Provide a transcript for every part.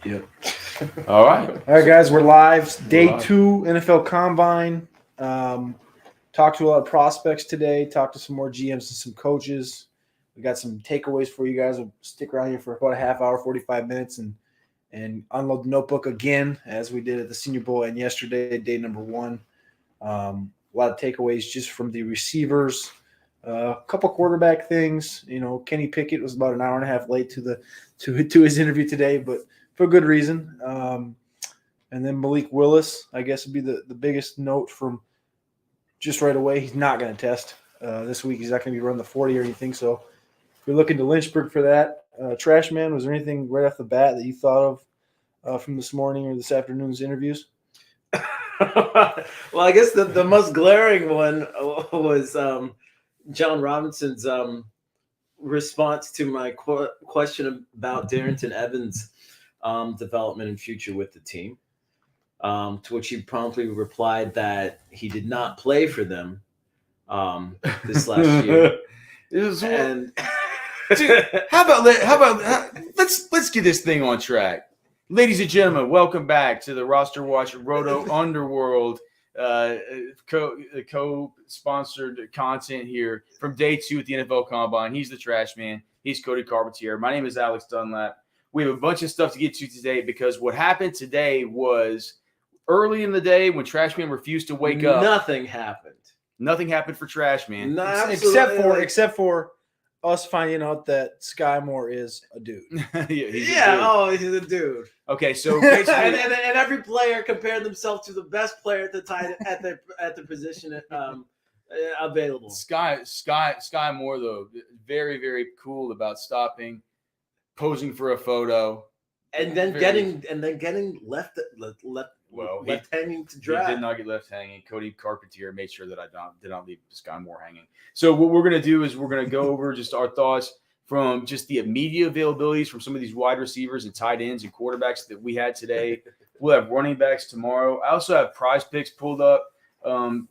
Yep. All right, guys, we're live. Day 2 NFL Combine. Talked to a lot of prospects today. Talked to some more GMs and some coaches. We got some takeaways for you guys. We'll stick around here for about a half hour, 45 minutes, and unload the notebook again as we did at the Senior Bowl and yesterday, day number 1. A lot of takeaways just from the receivers. A couple quarterback things. Kenny Pickett was about an hour and a half late to his interview today, but for good reason. And then Malik Willis, I guess, would be the biggest note from just right away. He's not going to test this week. He's not going to be running the 40 or anything. So if you're looking to Lynchburg for that, Trashman, was there anything right off the bat that you thought of from this morning or this afternoon's interviews? Well, I guess the most glaring one was John Robinson's response to my question about Darrington Evans' development and future with the team, to which he promptly replied that he did not play for them this last year. Dude, let's get this thing on track. Ladies and gentlemen, welcome back to the RosterWatch Roto Underworld co-sponsored content here from day 2 at the NFL Combine. He's the Trashman. He's Cody Carpentier. My name is Alex Dunlap. We have a bunch of stuff to get to today because what happened today was early in the day when Trashman refused to wake up. Nothing happened. Nothing happened for Trashman. No, except for us finding out that Sky Moore is a dude. He's a dude. Okay, so basically, and every player compared themselves to the best player at the position available. Sky Moore, though, very, very cool about stopping, posing for a photo, and then getting left hanging to dry. He did not get left hanging. Cody Carpentier made sure that I did not leave Sky Moore hanging. So what we're going to do is we're going to go over just our thoughts from just the immediate availabilities from some of these wide receivers and tight ends and quarterbacks that we had today. We'll have running backs tomorrow. I also have prize picks pulled up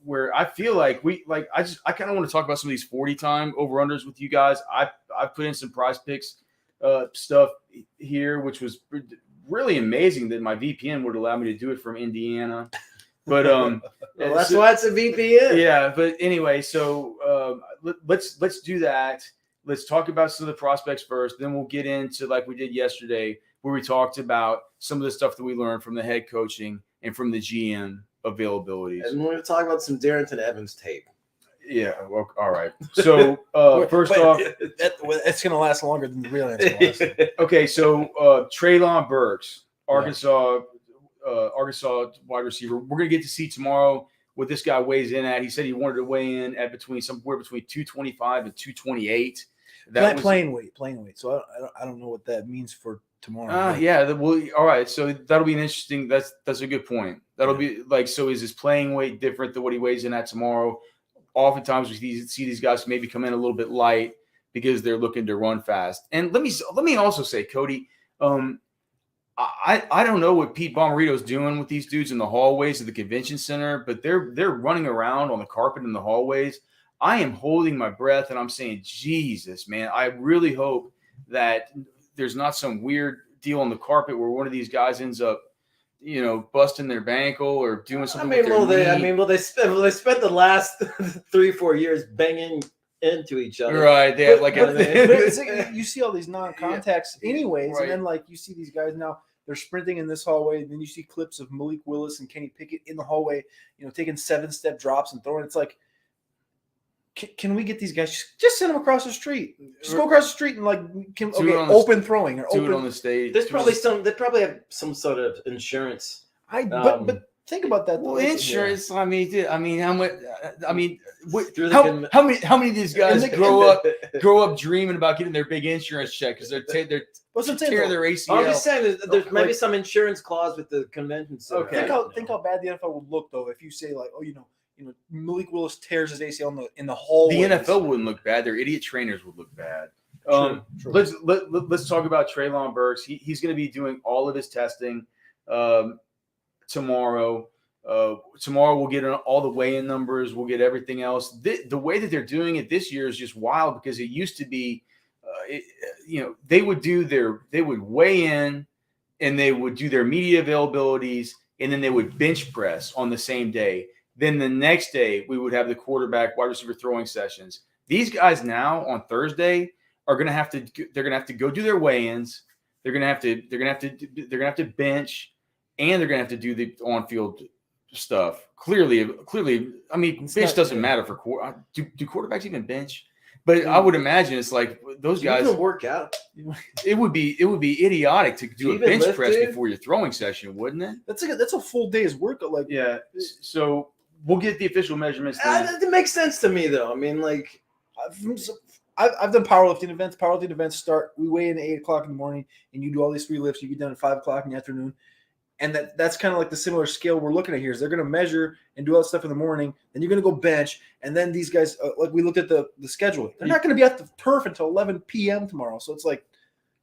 where I feel like I kind of want to talk about some of these 40-time over-unders with you guys. I put in some prize picks stuff here, which was really amazing that my VPN would allow me to do it from Indiana. But well, that's why it's a VPN. Yeah, but anyway, so let's do that. Let's talk about some of the prospects first. Then we'll get into, like we did yesterday, where we talked about some of the stuff that we learned from the head coaching and from the GM availabilities. And we're going to talk about some Darrington Evans tape. Yeah, well, all right. So first off, it's going to last longer than the real answer. Okay, so Treylon Burks, Arkansas wide receiver. We're going to get to see tomorrow what this guy weighs in at. He said he wanted to weigh in at somewhere between 225 and 228. Plain weight. So I don't know what that means for tomorrow. All right. So that'll be an interesting. That's a good point. That'll be like, so is his playing weight different than what he weighs in at tomorrow? Oftentimes we see these guys maybe come in a little bit light because they're looking to run fast. And let me also say, Cody, I don't know what Pete Bomarito's doing with these dudes in the hallways of the convention center, but they're running around on the carpet in the hallways. I am holding my breath and I'm saying, Jesus, man, I really hope that there's not some weird deal on the carpet where one of these guys ends up, busting their ankle or doing something. They spent the last 3-4 years banging into each other. Right. They have you see all these non-contacts anyways, right. And then you see these guys now. They're sprinting in this hallway, and then you see clips of Malik Willis and Kenny Pickett in the hallway, taking 7-step drops and throwing. It's like, can we get these guys? Just send them across the street. Just go across the street and open throwing or do open it on the stage. There's probably they probably have some sort of insurance. But think about that. Well, insurance. Yeah. How much? How many of these guys grow up dreaming about getting their big insurance check because they're tearing their ACL? I'm just saying there's maybe some insurance clause with the convention center. Okay. Think how bad the NFL would look though if you say Malik Willis tears his ACL in the hallway. The NFL wouldn't look bad. Their idiot trainers would look bad. True. Let's talk about Treylon Burks. He's going to be doing all of his testing tomorrow. Tomorrow we'll get all the weigh-in numbers. We'll get everything else. The way that they're doing it this year is just wild because it used to be, they would weigh in and they would do their media availabilities, and then they would bench press on the same day. Then the next day, we would have the quarterback, wide receiver throwing sessions. These guys now on Thursday are going to have to. They're going to have to go do their weigh-ins. They're going to have to. They're going to have to bench, and they're going to have to do the on-field stuff. Clearly. I mean, bench doesn't matter for do quarterbacks even bench? But I would imagine it's like those guys even work out. It would be idiotic to do a bench press dude? before your throwing session, wouldn't it? That's a full day's work. Like, Yeah. So we'll get the official measurements. It makes sense to me, though. I mean, like, I've done powerlifting events. Powerlifting events start. We weigh in at 8:00 in the morning, and you do all these free lifts. You get done at 5:00 in the afternoon, and that's kind of like the similar scale we're looking at here. Is they're going to measure and do all that stuff in the morning, then you're going to go bench, and then these guys, like we looked at the schedule, they're not going to be at the turf until 11 p.m. tomorrow. So it's like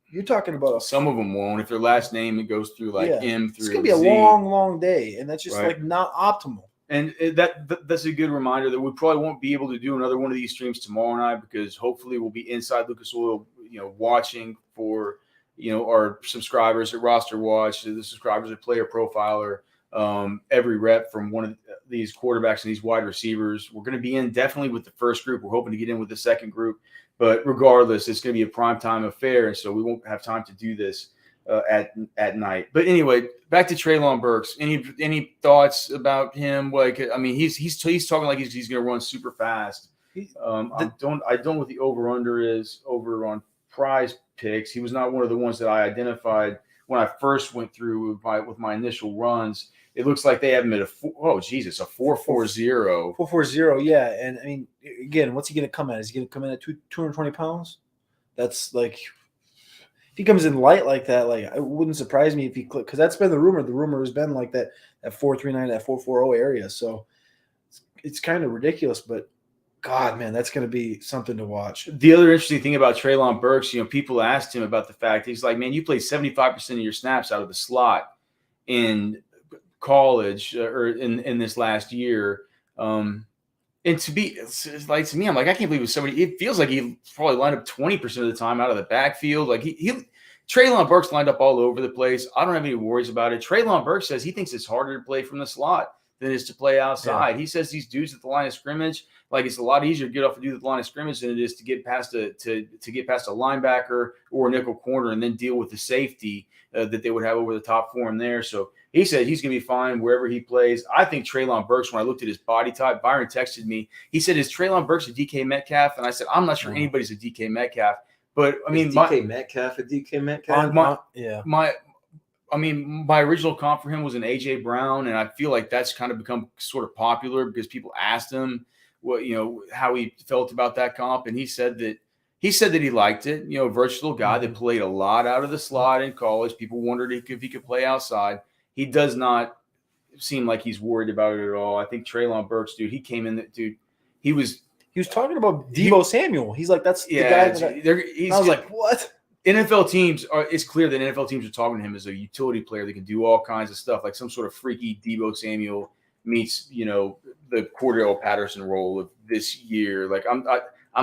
you're talking about some of them won't. If their last name it goes through like M through. It's going to be a Z. long day, and that's just Right. like not optimal. And that's a good reminder that we probably won't be able to do another one of these streams tomorrow night because hopefully we'll be inside Lucas Oil, watching for, our subscribers at RosterWatch, the subscribers at Player Profiler, every rep from one of these quarterbacks and these wide receivers. We're going to be in definitely with the first group. We're hoping to get in with the second group, but regardless, it's going to be a primetime affair, and so we won't have time to do this at night. But anyway, back to Treylon Burks. Any thoughts about him? Like, I mean, he's talking like he's going to run super fast. I don't what the over under is over on Prize Picks. He was not one of the ones that I identified when I first went through with my initial runs. It looks like they have him at a 440. 440, yeah. And I mean, again, what's he going to come at? Is he going to come in at 220 pounds? That's like. If he comes in light like that, like it wouldn't surprise me if he clicked, because that's been the rumor. The rumor has been like that 439, that 440 area. So it's kind of ridiculous, but God, man, that's going to be something to watch. The other interesting thing about Treylon Burks, people asked him about the fact he's like, man, you played 75% of your snaps out of the slot in college or in this last year. And to me, I'm like, I can't believe it was somebody. It feels like he probably lined up 20% of the time out of the backfield. Like Treylon Burks lined up all over the place. I don't have any worries about it. Treylon Burks says he thinks it's harder to play from the slot than it is to play outside. Yeah. He says these dudes at the line of scrimmage, like it's a lot easier to get off a dude at the line of scrimmage than it is to get past a linebacker or a nickel corner and then deal with the safety that they would have over the top for him there. So he said he's going to be fine wherever he plays. I think Treylon Burks, when I looked at his body type, Byron texted me. He said, is Treylon Burks a DK Metcalf? And I said, I'm not sure anybody's a DK Metcalf. But, I mean, Metcalf a DK Metcalf? My original comp for him was an A.J. Brown, and I feel like that's kind of become sort of popular because people asked him how he felt about that comp, and he said that he liked it. Versatile guy that played a lot out of the slot in college. People wondered if he could play outside. He does not seem like he's worried about it at all. I think Treylon Burks, dude, he came in, dude, he was talking about Deebo Samuel. He's like, that's the guy. I was like, what? NFL teams it's clear that NFL teams are talking to him as a utility player that can do all kinds of stuff, like some sort of freaky Deebo Samuel meets, the Cordell Patterson role of this year. Like I'm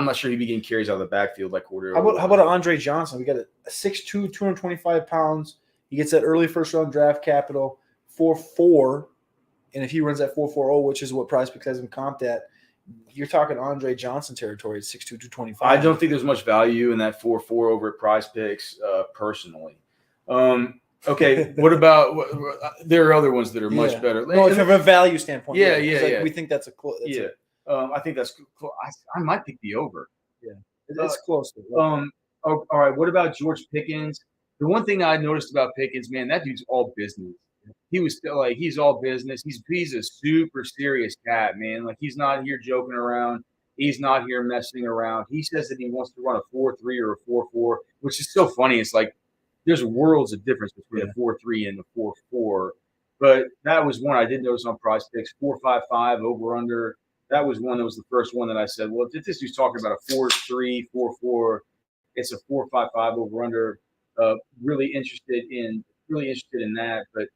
not sure he'd be getting carries out of the backfield like Cordell. How about Andre Johnson? We got a 6'2", 225 pounds. He gets that early first round draft capital, 4.4, and if he runs that 4.40, which is what Prize Picks has him comped at, you're talking Andre Johnson territory at 6'2", 225. I don't think there's much value in that 4.4 over at Prize Picks, personally. Okay, what about there are other ones that are much better. No, from a value standpoint. Yeah. We think that's a close. I think that's close. I might pick the over. Yeah, it's close. All right. What about George Pickens? The one thing I noticed about Pickens, man, that dude's all business. He was still like, he's all business. He's a super serious cat, man. Like, he's not here joking around. He's not here messing around. He says that he wants to run a 4.3 or a 4.4, which is so funny. It's like there's worlds of difference between a 4.3 and a 4.4. But that was one I did notice on Prize Picks, 4.55 over under. That was the first one that I said, well, if this dude's talking about a 4.3, 4.4, it's a 4.55 over under. Really interested in that, but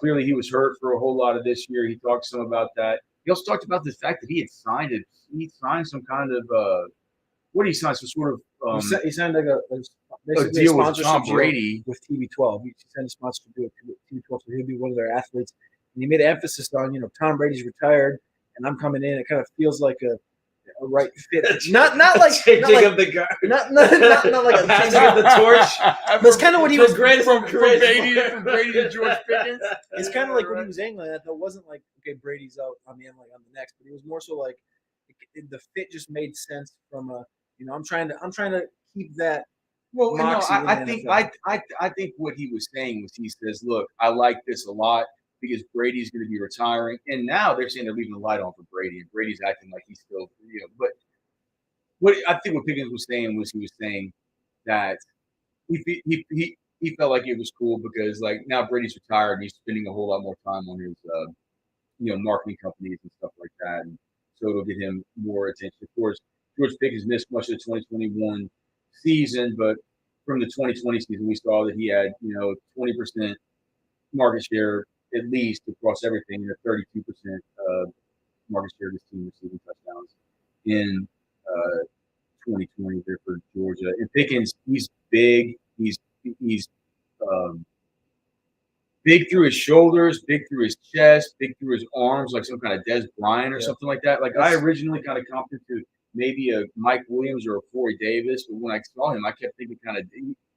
clearly he was hurt for a whole lot of this year. He talked some about that. He also talked about the fact that he had signed some kind of what did he sign? Some sort of he signed like basically deal with sponsorship Tom deal Brady. with TB12. He signed a sponsorship deal with TB12, so he'll be one of their athletes. And he made an emphasis on, Tom Brady's retired, and I'm coming in. It kind of feels like a right fit. Not like changing of the guard. Not like a passing of the torch. That's kind of what he was from Brady to George Pickens. It's kind of like what he was angling at. That wasn't like, okay, Brady's out. I'm the next, but it was more so like the fit just made sense from a. I'm trying to keep that. Well, I think what he was saying was he says, look, I like this a lot because Brady's going to be retiring, and now they're saying they're leaving the light on for Brady, and Brady's acting like he's still, But what I think what Pickens was saying was he was saying that he felt like it was cool because like now Brady's retired and he's spending a whole lot more time on his marketing companies and stuff like that, and so it'll get him more attention. Of course, George Pickens missed much of the 2021 season, but from the 2020 season, we saw that he had 20% market share at least across everything, and a 32% market share of his team receiving touchdowns in 2020 there for Georgia. And Pickens, he's big. He's big through his shoulders, big through his chest, big through his arms, like some kind of Des Bryant or something like that. Like I originally kind of compared to maybe a Mike Williams or a Corey Davis, but when I saw him, I kept thinking kind of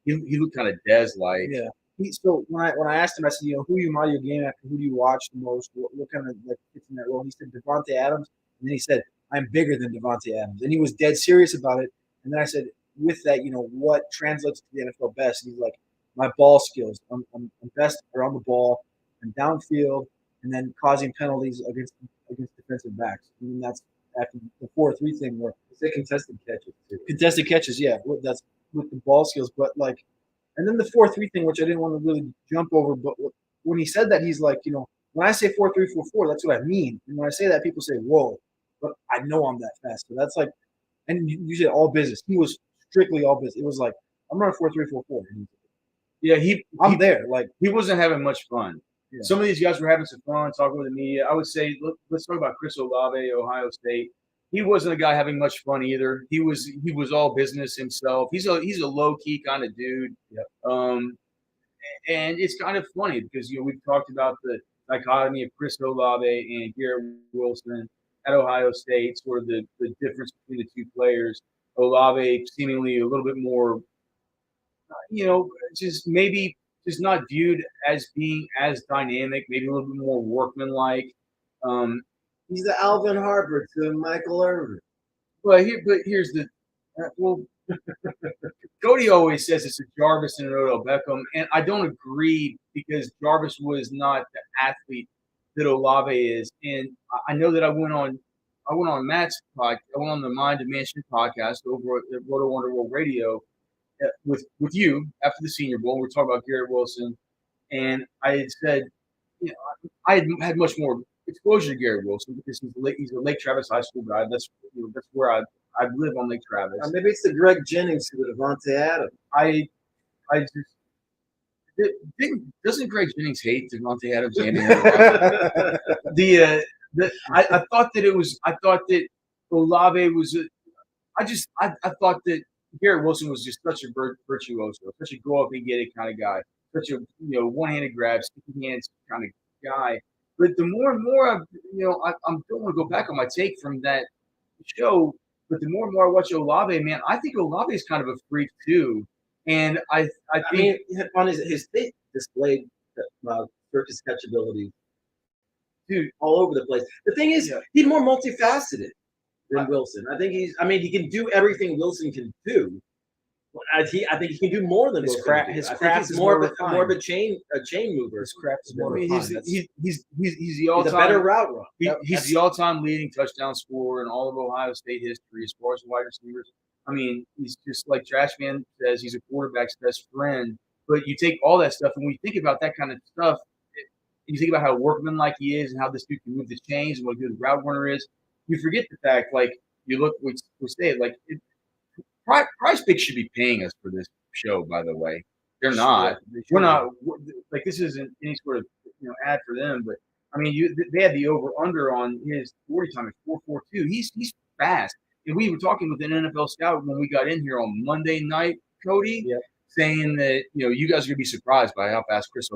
he looked kind of Des-like. Yeah. So when I asked him, I said, who you model your game after? Who do you watch the most? What kind of like fits in that role? He said Devontae Adams, and then he said, I'm bigger than Devontae Adams, and he was dead serious about it. And then I said, with that, what translates to the NFL best? And he's like, my ball skills. I'm best around the ball and downfield, and then causing penalties against defensive backs. And then that's after the 4-3 thing where it's contested catches too. Contested catches, yeah. That's with the ball skills, but like. And then the 4-3 thing, which I didn't want to really jump over, but when he said that, he's like, when I say 4-3-4-4, that's what I mean. And when I say that, people say, whoa, but I know I'm that fast. So that's like, and you said all business. He was strictly all business. It was like, I'm running 4-3-4-4. Yeah, I'm there. Like he wasn't having much fun. Yeah. Some of these guys were having some fun talking with the media. I would say, let's talk about Chris Olave, Ohio State. He wasn't a guy having much fun either. He was all business himself. He's a low key kind of dude. Yep. And it's kind of funny because we've talked about the dichotomy of Chris Olave and Garrett Wilson at Ohio State, sort of the difference between the two players. Olave seemingly a little bit more, just not viewed as being as dynamic, maybe a little bit more workmanlike. He's the Alvin Harper to Michael Irvin. But here's the Cody always says it's a Jarvis and an Odell Beckham, and I don't agree because Jarvis was not the athlete that Olave is. And I know that I went on Matt's podcast. I went on the Mind Dimension podcast over at Roto Underworld Radio with you after the Senior Bowl. We were talking about Garrett Wilson, and I had said, I had much more exposure to Garrett Wilson because he's a Lake Travis High School guy. That's where I live on Lake Travis. Maybe it's the Greg Jennings to the Devontae Adams. I just doesn't Greg Jennings hate Devontae Adams? I thought that Olave was. I thought that Garrett Wilson was just such a virtuoso, such a go up and get it kind of guy, such a one-handed grab, sticky hands kind of guy. But the more and more, I don't want to go back on my take from that show. But the more and more I watch Olave, man, I think Olave is kind of a freak too. And I think on his state displayed circus catch ability, dude, all over the place. The thing is, he's more multifaceted than Wilson. I think he can do everything Wilson can do. I think he can do more than his craft. His craft is more of a chain mover. His craft is more refined. He's the all-time. He's a better route runner. He's the all-time leading touchdown scorer in all of Ohio State history as far as wide receivers. I mean, he's just like Trashman says, he's a quarterback's best friend. But you take all that stuff, and when you think about that kind of stuff, you think about how workmanlike he is and how this dude can move the chains and what a good route runner is. You forget the fact, like you look, we say it, like. Prize Picks should be paying us for this show, by the way. They're not. We're not. Like, this isn't any sort of ad for them. But I mean, they had the over under on his 40 time at 4.42. He's fast. And we were talking with an NFL scout when we got in here on Monday night, Cody. Yeah. saying that you guys are gonna be surprised by how fast Chris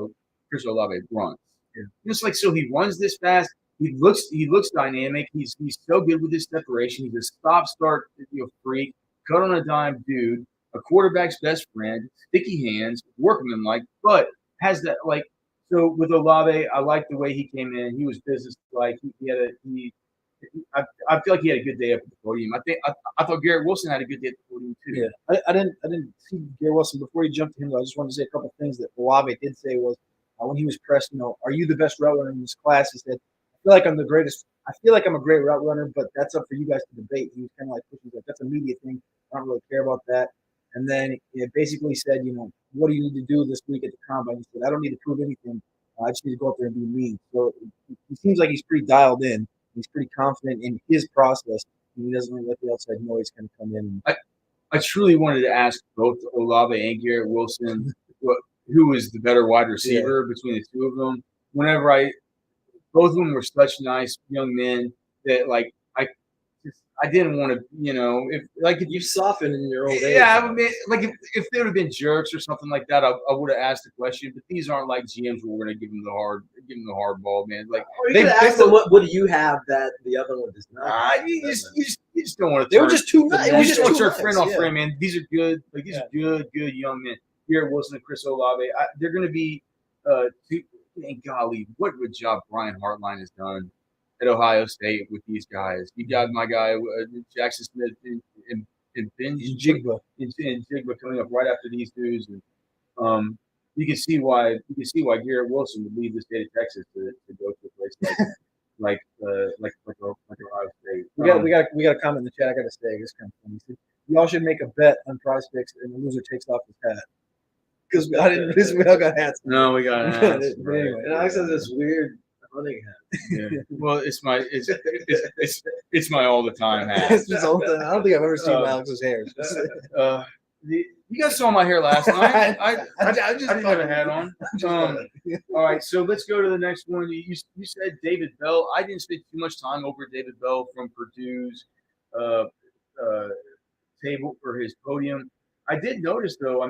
Olave runs. Yeah. Just like so, he runs this fast. He looks dynamic. He's so good with his separation. He's a stop-start freak, cut on a dime dude, a quarterback's best friend, sticky hands, workmanlike, but has that so with Olave, I like the way he came in. He was business-like. I feel like he had a good day up at the podium. I thought Garrett Wilson had a good day at the podium too. Yeah, I didn't see Garrett Wilson before he jumped to him. I just wanted to say a couple of things that Olave did say was when he was pressed. Are you the best route runner in this class? He said, "I feel like I'm the greatest. I feel like I'm a great route runner, but that's up for you guys to debate." He was kind of like pushing like that's a media thing. I don't really care about that. And then it basically said, what do you need to do this week at the combine? He said, I don't need to prove anything. I just need to go out there and be me. So it seems like he's pretty dialed in. He's pretty confident in his process. And he doesn't really let the outside noise kind of come in. I truly wanted to ask both Olave and Garrett Wilson who was the better wide receiver between the two of them. Both of them were such nice young men that I didn't want to, if you soften in your old age. Yeah, I mean, if they would have been jerks or something like that, I would have asked the question. But these aren't like GMs where we're going to give them the hard ball, man. Or you could ask them, what do you have that the other one does not? You just don't want to. They were just too nice. You just want to turn friend on friend, man. These are good. These are good young men. Garrett Wilson and Chris Olave. They're going to be. And golly, what a job Brian Hartline has done at Ohio State with these guys. You got my guy Jackson Smith and Ben Jigba coming up right after these dudes, and you can see why Garrett Wilson would leave the state of Texas to go to a place like Ohio State. We got a comment in the chat. I got to say it's kind of funny. Y'all should make a bet on Prize Picks, and the loser takes off his hat. Because I didn't realize we all got hats. No, we got hats. But anyway, and Alex has this weird hunting hat. Yeah. Well, it's my all the time hat. I don't think I've ever seen Alex's hair. You guys saw my hair last night. I didn't have a hat on. All right, so let's go to the next one. You said David Bell. I didn't spend too much time over David Bell from Purdue's table for his podium. I did notice, though,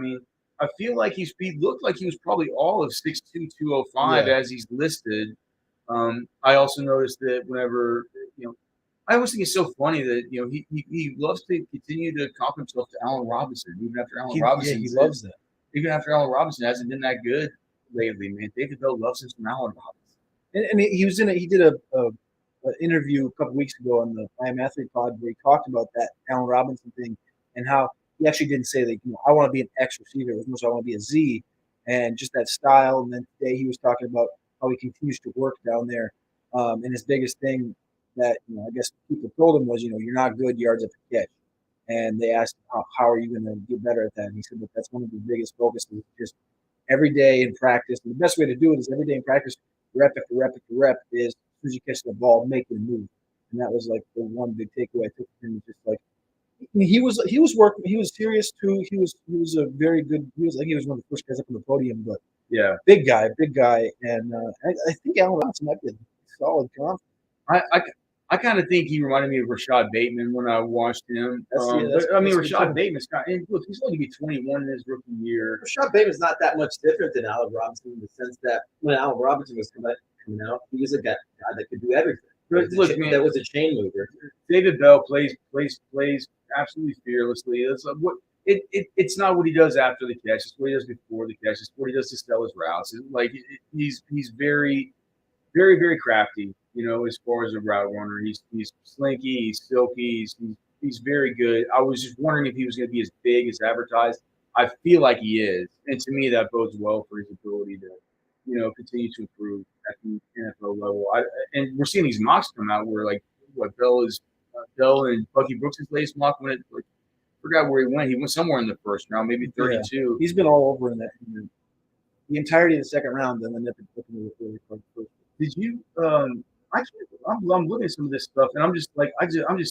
I feel like he looked like he was probably all of 6'2", 205 as he's listed. I also noticed that whenever, I always think it's so funny that, he loves to continue to comp himself to Allen Robinson, even after Allen Robinson. He loves that. Even after Allen Robinson hasn't been that good lately, man. David Bell loves him some Allen Robinson. And he did an interview a couple weeks ago on the I Am Athlete pod where he talked about that Allen Robinson thing and how he actually didn't say that, I want to be an X receiver as much as I want to be a Z, and just that style. And then today he was talking about how he continues to work down there. And his biggest thing that, I guess people told him was, you're not good yards at the catch. And they asked him, how are you going to get better at that? And he said that that's one of the biggest focuses, just every day in practice. And the best way to do it is every day in practice, rep after rep after rep, is as soon as you catch the ball, make it move. And that was like the one big takeaway I took from him, just like, he was working. He was serious too. He was a very good. He was one of the first guys up on the podium. But yeah, big guy, and I think Allen Robinson might be a solid comp. I kind of think he reminded me of Rashad Bateman when I watched him. Rashad Bateman's look, he's going to be 21 in his rookie year. Rashad Bateman's not that much different than Allen Robinson in the sense that when Allen Robinson was coming out, he was a guy that could do everything. Look, man, that was a chain mover. David Bell plays absolutely fearlessly. It's not what he does after the catch. It's what he does before the catch. It's what he does to sell his routes. He's very, very, very crafty. As far as a route runner, he's slinky, he's silky, he's very good. I was just wondering if he was going to be as big as advertised. I feel like he is, and to me that bodes well for his ability to, continue to improve at the NFL level. And we're seeing these mocks come out where Bell and Bucky Brooks' latest mock when forgot where he went. He went somewhere in the first round, maybe 32. Yeah. He's been all over in that the entirety of the second round, and then the first. Did you? I'm looking at some of this stuff, and I'm just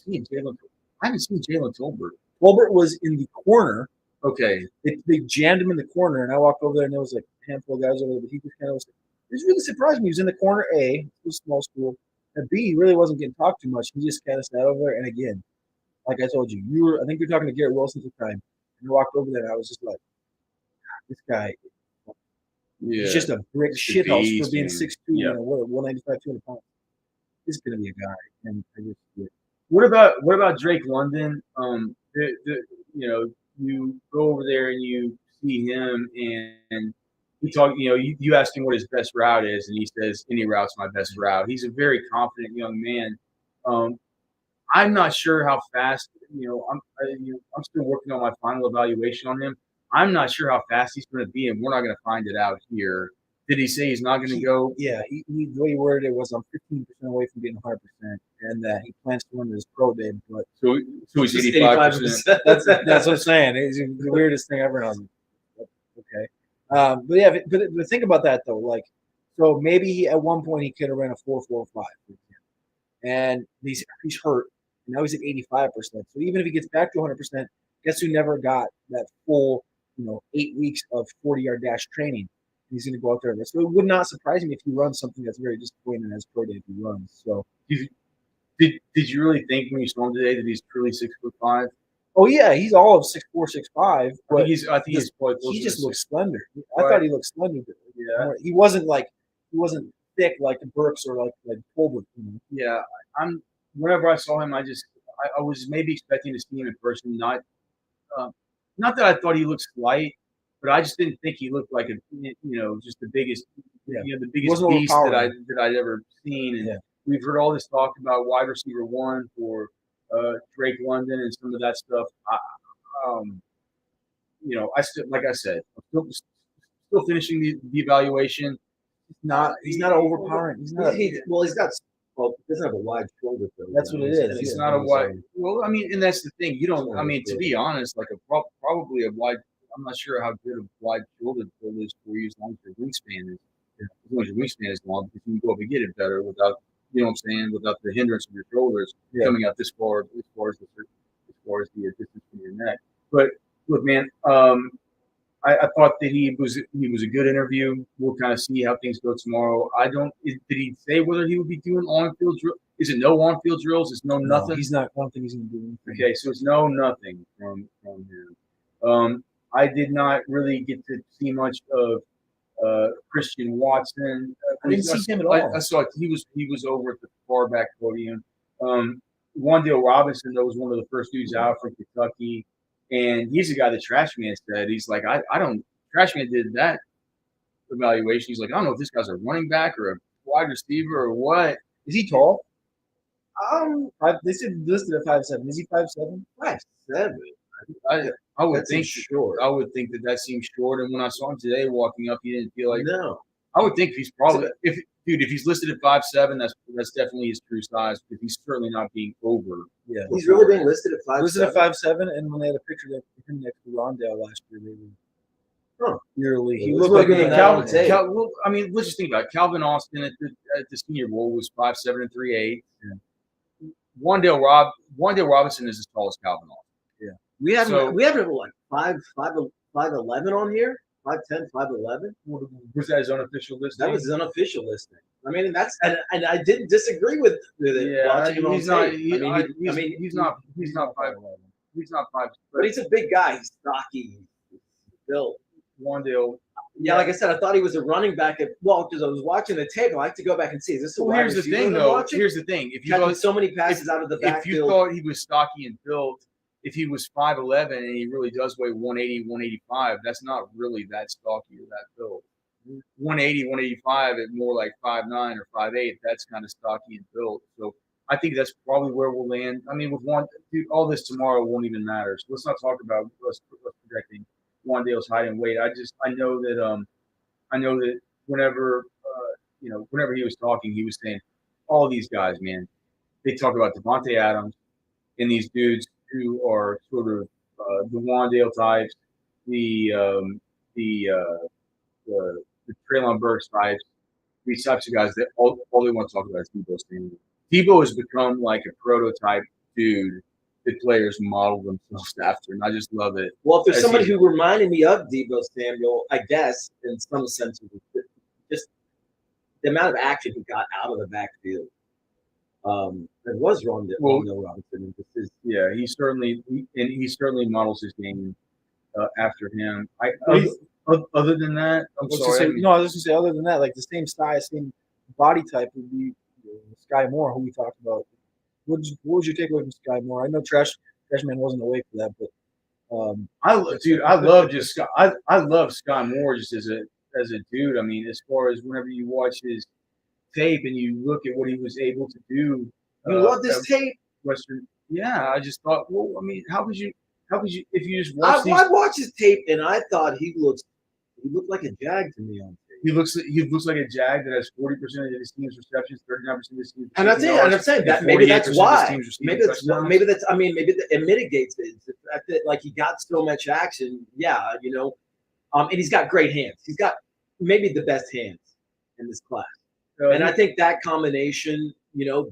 seeing Jalen. I haven't seen Jalen Tolbert. Tolbert was in the corner. Okay, they jammed him in the corner, and I walked over there, and there was like a handful of guys over there, but he just kind of was. It really surprised me. He was in the corner A, it was a small school, and B, he really wasn't getting talked too much. He just kind of sat over there, and again, like I told you, I think you're talking to Garrett Wilson at the time, and I walked over there, and I was just like, this guy, Yeah. he's just a brick Just a shithouse beast, for being man. 6'2", Yeah. 195, 200 pounds. He's going to be a guy. And I just, What about Drake London? You go over there and you see him, and he talk. You ask him what his best route is, and he says any route's my best route. He's a very confident young man. I'm not sure how fast. I'm still working on my final evaluation on him. I'm not sure how fast he's going to be, and we're not going to find it out here. Did he say he's not going to go? Yeah, the way he worded it was, I'm 15% away from getting 100%, and that he plans to run his pro day. But So he's 85%. That's what I'm saying. It's the weirdest thing ever. Okay, but think about that though. Like, so maybe at one point he could have ran a 4.45, and he's hurt. Now he's at 85%. So even if he gets back to 100%, guess who never got that full 8 weeks of 40-yard dash training? He's going to go out there. So it would not surprise me if he runs something that's very disappointing as pro day if he runs. So Did you really think when you saw him today that he's truly 6'5"? oh yeah, he's all of 6'4", 6'5". But I think he's probably closer he just to looks slender. I Right. thought he looked slender. Yeah. He wasn't thick like Burks or like Colbert. Yeah, whenever I saw him, I was maybe expecting to see him in person. Not that I thought he looked slight, but I just didn't think he looked like just the biggest, the biggest Wasn't beast overpowering. that I'd ever seen. And Yeah. we've heard all this talk about wide receiver one for Drake London and some of that stuff. I still, like I said, I'm still finishing the evaluation. He's not overpowering. He's not. He doesn't have a wide shoulder. That's what it is. It's not a wide. Well, I mean, and that's the thing. You don't. I mean, to be honest, like probably a wide. I'm not sure how good a wide shoulder build is for you as long as your wingspan is. As long as your wingspan is long, because you can go up and get it better without, what I'm saying, without the hindrance of your shoulders coming out this far as the distance from your neck. But look, man, I thought that he was a good interview. We'll kind of see how things go tomorrow. Did he say whether he would be doing on-field drill? Is it no on-field drills? It's no nothing? No, he's not. I don't think he's going to do anything. Okay, so it's no nothing from him. I did not really get to see much of Christian Watson. I didn't see him at all. I saw he was over at the far back podium. Wandale Robinson, that was one of the first dudes out from Kentucky. And he's the guy that Trashman said. He's like, Trashman did that evaluation. He's like, I don't know if this guy's a running back or a wide receiver or what. Is he tall? They said listed at 5'7". Is he 5'7"? 5'7". I would That think seems short. I would think that seems short. And when I saw him today walking up, he didn't feel like. No. I would think he's probably if he's listed at 5'7", that's definitely his true size, because he's certainly not being over. Yeah, He's really being listed at 5'7". listed at 5'7", and when they had a picture of him next to Rondale last year, they were yearly. He looked like Well, I mean, let's just think about it. Calvin Austin at the Senior Bowl was 5'7" and 3'8". Yeah. Wandale Robinson is as tall as Calvin Austin. Yeah, we have like 5'11" on here. 5'10", 5'11". Was that his unofficial listing? That was his unofficial listing. I mean, and I didn't disagree with it. Yeah, he's not. He's not 5'11". He's not 5'11". But he's a big guy. He's stocky. He's built. Wandale. Yeah, like I said, I thought he was a running back because I was watching the tape. I like to go back and see. Is this a wide here's the receiver thing, I'm though. watching? Here's the thing. If you Catching go so many passes out of the backfield. If you thought he was stocky and built, if he was 5'11" and he really does weigh 180, 185, that's not really that stocky or that built. 180, 185 at more like 5'9" or 5'8", that's kind of stocky and built. So I think that's probably where we'll land. I mean, all this tomorrow won't even matter. So let's not talk about us projecting Wandale's height and weight. I know that whenever he was talking, he was saying all these guys, man, they talk about Devontae Adams and these dudes who are sort of the Wandale types, the Treylon Burks types, these types of guys that all they want to talk about is Deebo Samuel. Deebo has become like a prototype dude that players model themselves after, and I just love it. Well, if there's somebody who reminded me of Deebo Samuel, I guess in some sense, just the amount of action he got out of the backfield. It was Wandale Robinson. He certainly models his game after him. Other than that, I'm sorry. I was just gonna say, other than that, like the same size, same body type would be Sky Moore, who we talked about. What was your takeaway from Sky Moore? I know Trashman wasn't awake for that, but I love just Sky. I love Sky Moore just as a dude. I mean, as far as whenever you watch his tape and you look at what he was able to do. You love this tape? Western. Yeah, I just thought, well, I mean, how could you if you just watch I watched his tape and I thought he looked like a Jag to me on tape. He looks like a Jag that has 40% of his team's receptions, 39% of his team's. And I'm saying that maybe that's why. Maybe it mitigates it. The fact that like he got so much action, and he's got great hands. He's got maybe the best hands in this class. And I think that combination,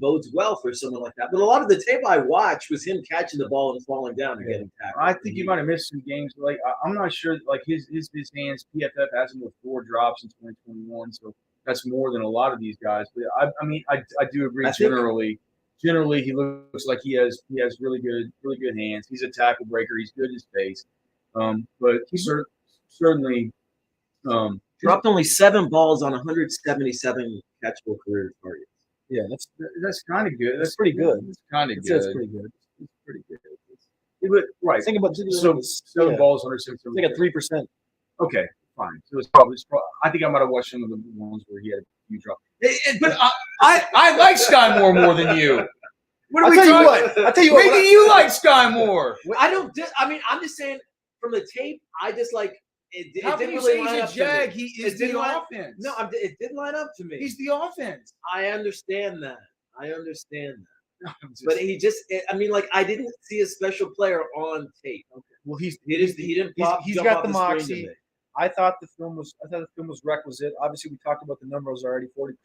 bodes well for someone like that. But a lot of the tape I watched was him catching the ball and falling down and getting tackled. I think you might have missed some games. Like I'm not sure. Like his hands, PFF has him with 4 drops in 2021, so that's more than a lot of these guys. But I do agree. Generally, he looks like he has really good hands. He's a tackle breaker. He's good in space. But he certainly. Dropped only 7 balls on 177 catchable career targets. Yeah, that's kind of good. That's pretty good. It's kind of good. That's pretty good. It's pretty good. But, right. Think about 7 balls, 106. It's like a 3%. Okay, fine. So it's probably. I think I might have watched some of the ones where he had a few drops. But I like Sky Moore more than you. What are we talking? I'll tell you what. Maybe you like Sky Moore. I don't. I'm just saying from the tape. I just like. How can you say he's a Jag? He is the offense. No, it didn't line up to me. He's the offense. I understand that. But he just, I didn't see a special player on tape. Okay. Well, he didn't pop. He's got the moxie. I thought the film was requisite. Obviously, we talked about the numbers already, 40%.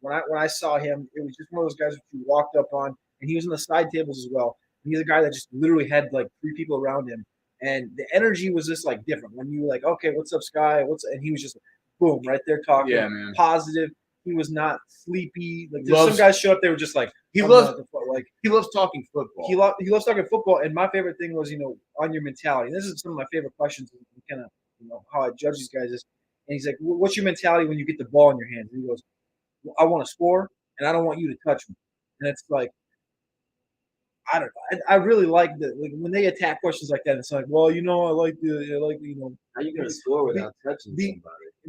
When I saw him, it was just one of those guys that you walked up on, and he was in the side tables as well. And he's a guy that just literally had like 3 people around him. And the energy was just like different. When you were like, okay, what's up, Sky? And he was just boom, right there talking, positive. He was not sleepy. Like there's some guys show up, they were just like he loves talking football. He loves talking football. And my favorite thing was, on your mentality. And this is some of my favorite questions, kind of, how I judge these guys is. And he's like, what's your mentality when you get the ball in your hands? And he goes, well, I want to score, and I don't want you to touch me. And it's like, I don't know. I really like when they attack questions like that. It's like, well, I like. How you gonna score without touching somebody?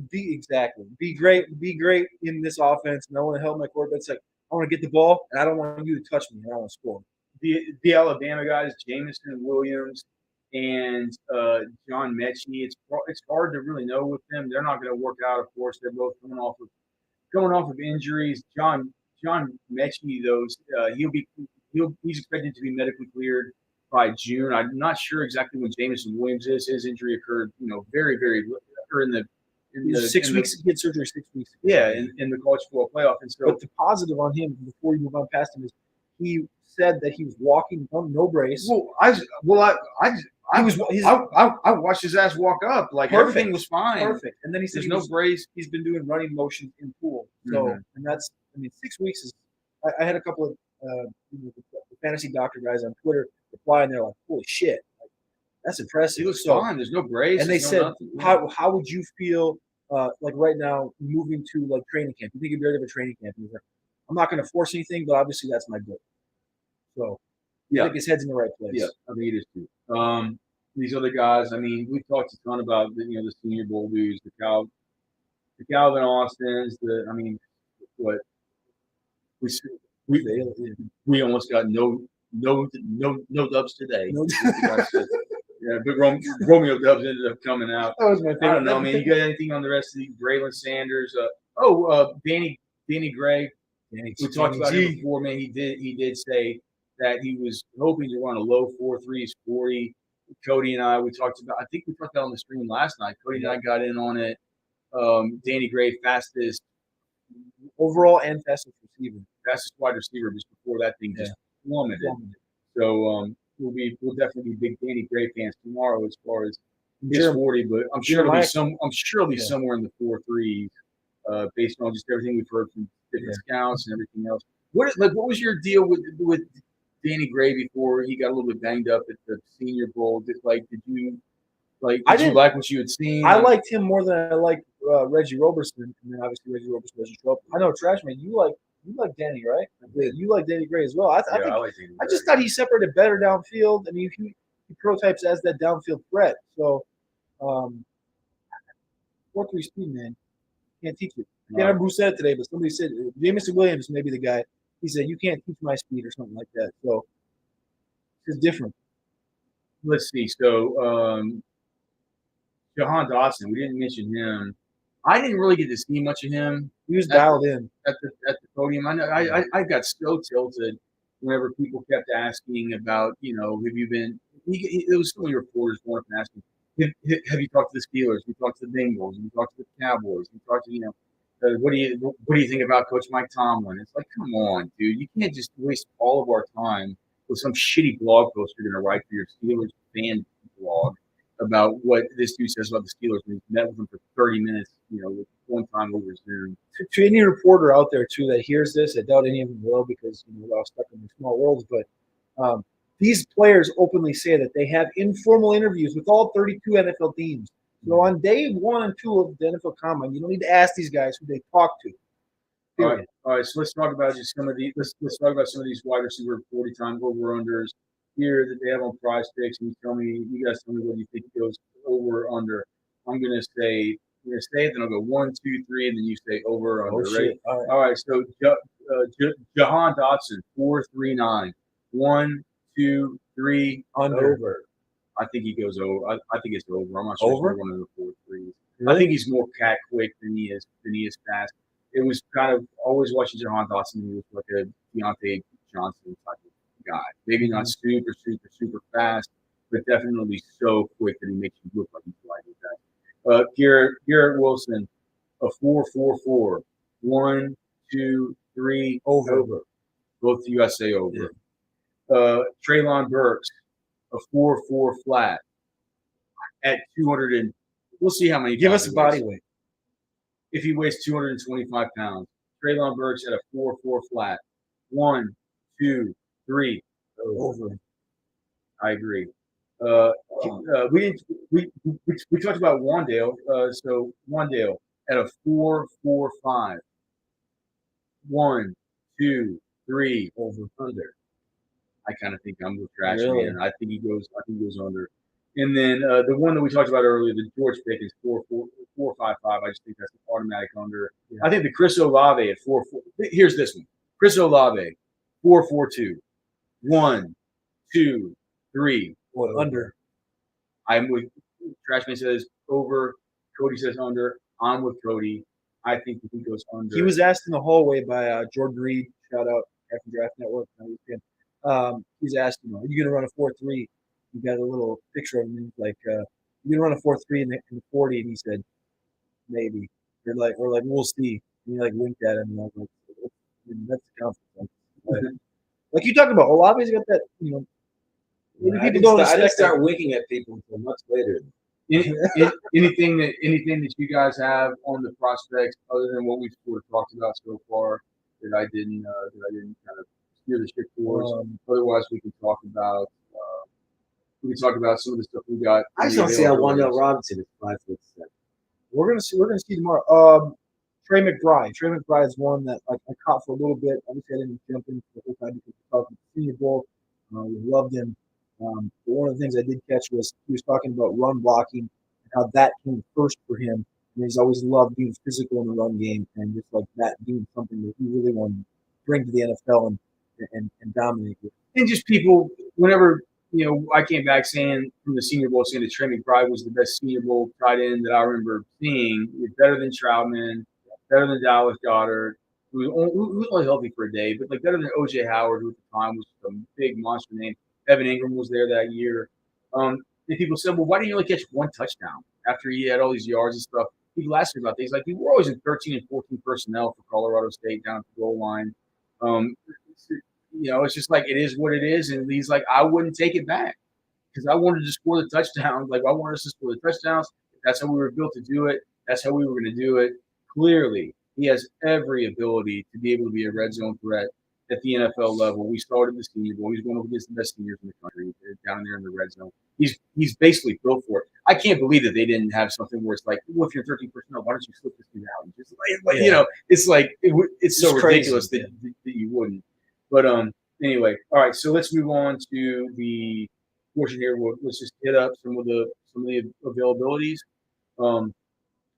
Be great in this offense, and I want to help my quarterback. It's like I want to get the ball, and I don't want you to touch me, and I want to score. The Alabama guys, Jameson Williams and John Mechie. It's hard to really know with them. They're not going to work out. Of course, they're both coming off of injuries. John Mechie, he's expected to be medically cleared by June. I'm not sure exactly when Jameson Williams is. His injury occurred, very, very in the 6 weeks. He had surgery 6 weeks ago. Yeah, in the college football playoff. And so, but the positive on him before you move on past him is he said that he was walking no brace. I watched his ass walk up. Like everything was fine. Perfect. And then he said there's no brace. He's been doing running motions in pool. So and that's 6 weeks is. I had a couple of the fantasy doctor guys on Twitter reply, and they're like, "Holy shit, that's impressive." He looks fine. There's no brace. And they said, "How would you feel like right now moving to like training camp? You think you'd be ready for training camp?" And he's like, "I'm not going to force anything, but obviously that's my goal." So I think his head's in the right place. Yeah, I think it is too. These other guys, we've talked a ton about the Senior Bowl dudes, the Calvin Austins, we almost got no dubs today. Yeah, but Romeo Dubs ended up coming out. That was my favorite. I don't know, man. You got anything on the rest of these? Braylon Sanders. Danny Gray. We talked about him before, man. He did say that he was hoping to run a low 4.3s 40. Cody and I, we talked about on the stream last night. Cody and I got in on it. Danny Gray, fastest overall and fastest wide receiver just before that thing just plummeted. So we'll definitely be big Danny Gray fans tomorrow as far as his 40, but I'm sure it'll be somewhere in the 4.3s, based on just everything we've heard from different scouts and everything else. What was your deal with Danny Gray before he got a little bit banged up at the Senior Bowl? Did you Like, I did you didn't- like what you had seen? I liked him more than I liked Reggie Roberson, and then obviously Reggie Roberson doesn't show up. I know Trashman, you like Danny, right? You like Danny Gray as well. I think I like Danny I just Gray. thought he separated better downfield. I mean, he prototypes as that downfield threat. So, 4.3 speed, man, can't teach it. I can't remember who said it today, but somebody said Jameson Williams, maybe the guy. He said you can't teach my speed or something like that. So it's different. Let's see. So, Johan Dawson, we didn't mention him. I didn't really get to see much of him. He was dialed in. At the podium. I got so tilted whenever people kept asking about, have you been? There was so many reporters going up and asking, have you talked to the Steelers? Have you talked to the Bengals? Have you talked to the Cowboys? Have you talked to what do you think about Coach Mike Tomlin? It's like, come on, dude, you can't just waste all of our time with some shitty blog post you're going to write for your Steelers fan blog about what this dude says about the Steelers when he met with them for 30 minutes, one time over Zoom. To any reporter out there, too, that hears this, I doubt any of them will because we're all stuck in the small worlds, but these players openly say that they have informal interviews with all 32 NFL teams. So on day 1 and 2 of the NFL Combine, you don't need to ask these guys who they talk to. All right. So let's talk about just some of the let's talk about some of these wide receiver 40 time over unders here that they have on Prize Picks. And you guys tell me what you think goes over or under. I'm gonna say it, then I'll go 1, 2, 3, and then you say over or under. Right? All right. So Johan Dawson 4.39. 1, 2, 3 Under. I think he goes over. I think it's over. I'm not sure Over? if one of the 4 threes. Really? I think he's more cat quick than he is fast. It was kind of always watching Johan Dawson. He was like a Deontay Johnson type of guy. Maybe not super fast, but definitely so quick that he makes you look like he's like that. Garrett Wilson, a 4.44. 1, 2, 3 over. Both of you guys say over. Yeah. Treylon Burks, a 4.4 flat at 200 and we'll see how many. Give us a body weight. If he weighs 225 pounds, Treylon Burks at a 4.4 flat. 1, 2, 3 over. I agree. We talked about Wandale. So Wandale at a 4.45. 1, 2, 3 over under. I kind of think I'm with Trashman. Really? I think he goes under. And then the one that we talked about earlier, the George pick is 4.55. I just think that's an automatic under. Yeah. I think the Chris Olave at 4.4. Here's this one. Chris Olave, 4.42. 1, 2, 3. What, under? I'm with Trashman says over. Cody says under. I'm with Cody. I think he goes under. He was asked in the hallway by Jordan Reed. Shout out After Draft Network. He's asked, are you going to run a 4.3? He got a little picture of him. Like, you're going to run a 4.3 in the 40, and he said, maybe. Or like, we'll see. And he winked at him, and I was like, that's the confidence. Like you talked about, Olave's got that. I didn't start winking at people until much later. Anything that you guys have on the prospects other than what we've sort of talked about so far that I didn't kind of steer the ship towards. Otherwise, we can talk about some of the stuff we got. I just don't see how Wandale Robinson is 5'7". We're gonna see tomorrow. Trey Mcbride. Trey McBride is one that I caught for a little bit. Obviously, I didn't jump in the whole time because we talked about the Senior Bowl. We loved him. But one of the things I did catch was he was talking about run blocking and how that came first for him. And he's always loved being physical in the run game and just like that being something that he really wanted to bring to the NFL and dominate with. And just people, whenever I came back saying from the Senior Bowl saying that Trey McBride was the best Senior Bowl tight end that I remember seeing. He was better than Troutman, better than Dallas Goedert, who was only healthy for a day, but better than O.J. Howard, who at the time was a big monster name. Evan Ingram was there that year. And people said, well, why didn't you only catch one touchdown after he had all these yards and stuff? People asked me about things. We were always in 13 and 14 personnel for Colorado State down at the goal line. It's just it is what it is. And he's like, I wouldn't take it back because I wanted to score the touchdowns. I wanted us to score the touchdowns. That's how we were built to do it. That's how we were going to do it. Clearly, he has every ability to be able to be a red zone threat. at the NFL level. We started the Senior Bowl. He's going up against the best seniors in the country down there in the red zone. He's basically built for it. I can't believe that they didn't have something where it's like, well, if you're 13 personnel, why don't you slip this dude out? Just like you know, it's like it's so ridiculous that you wouldn't. But anyway, all right. So let's move on to the portion here. Let's just hit up some of the availabilities.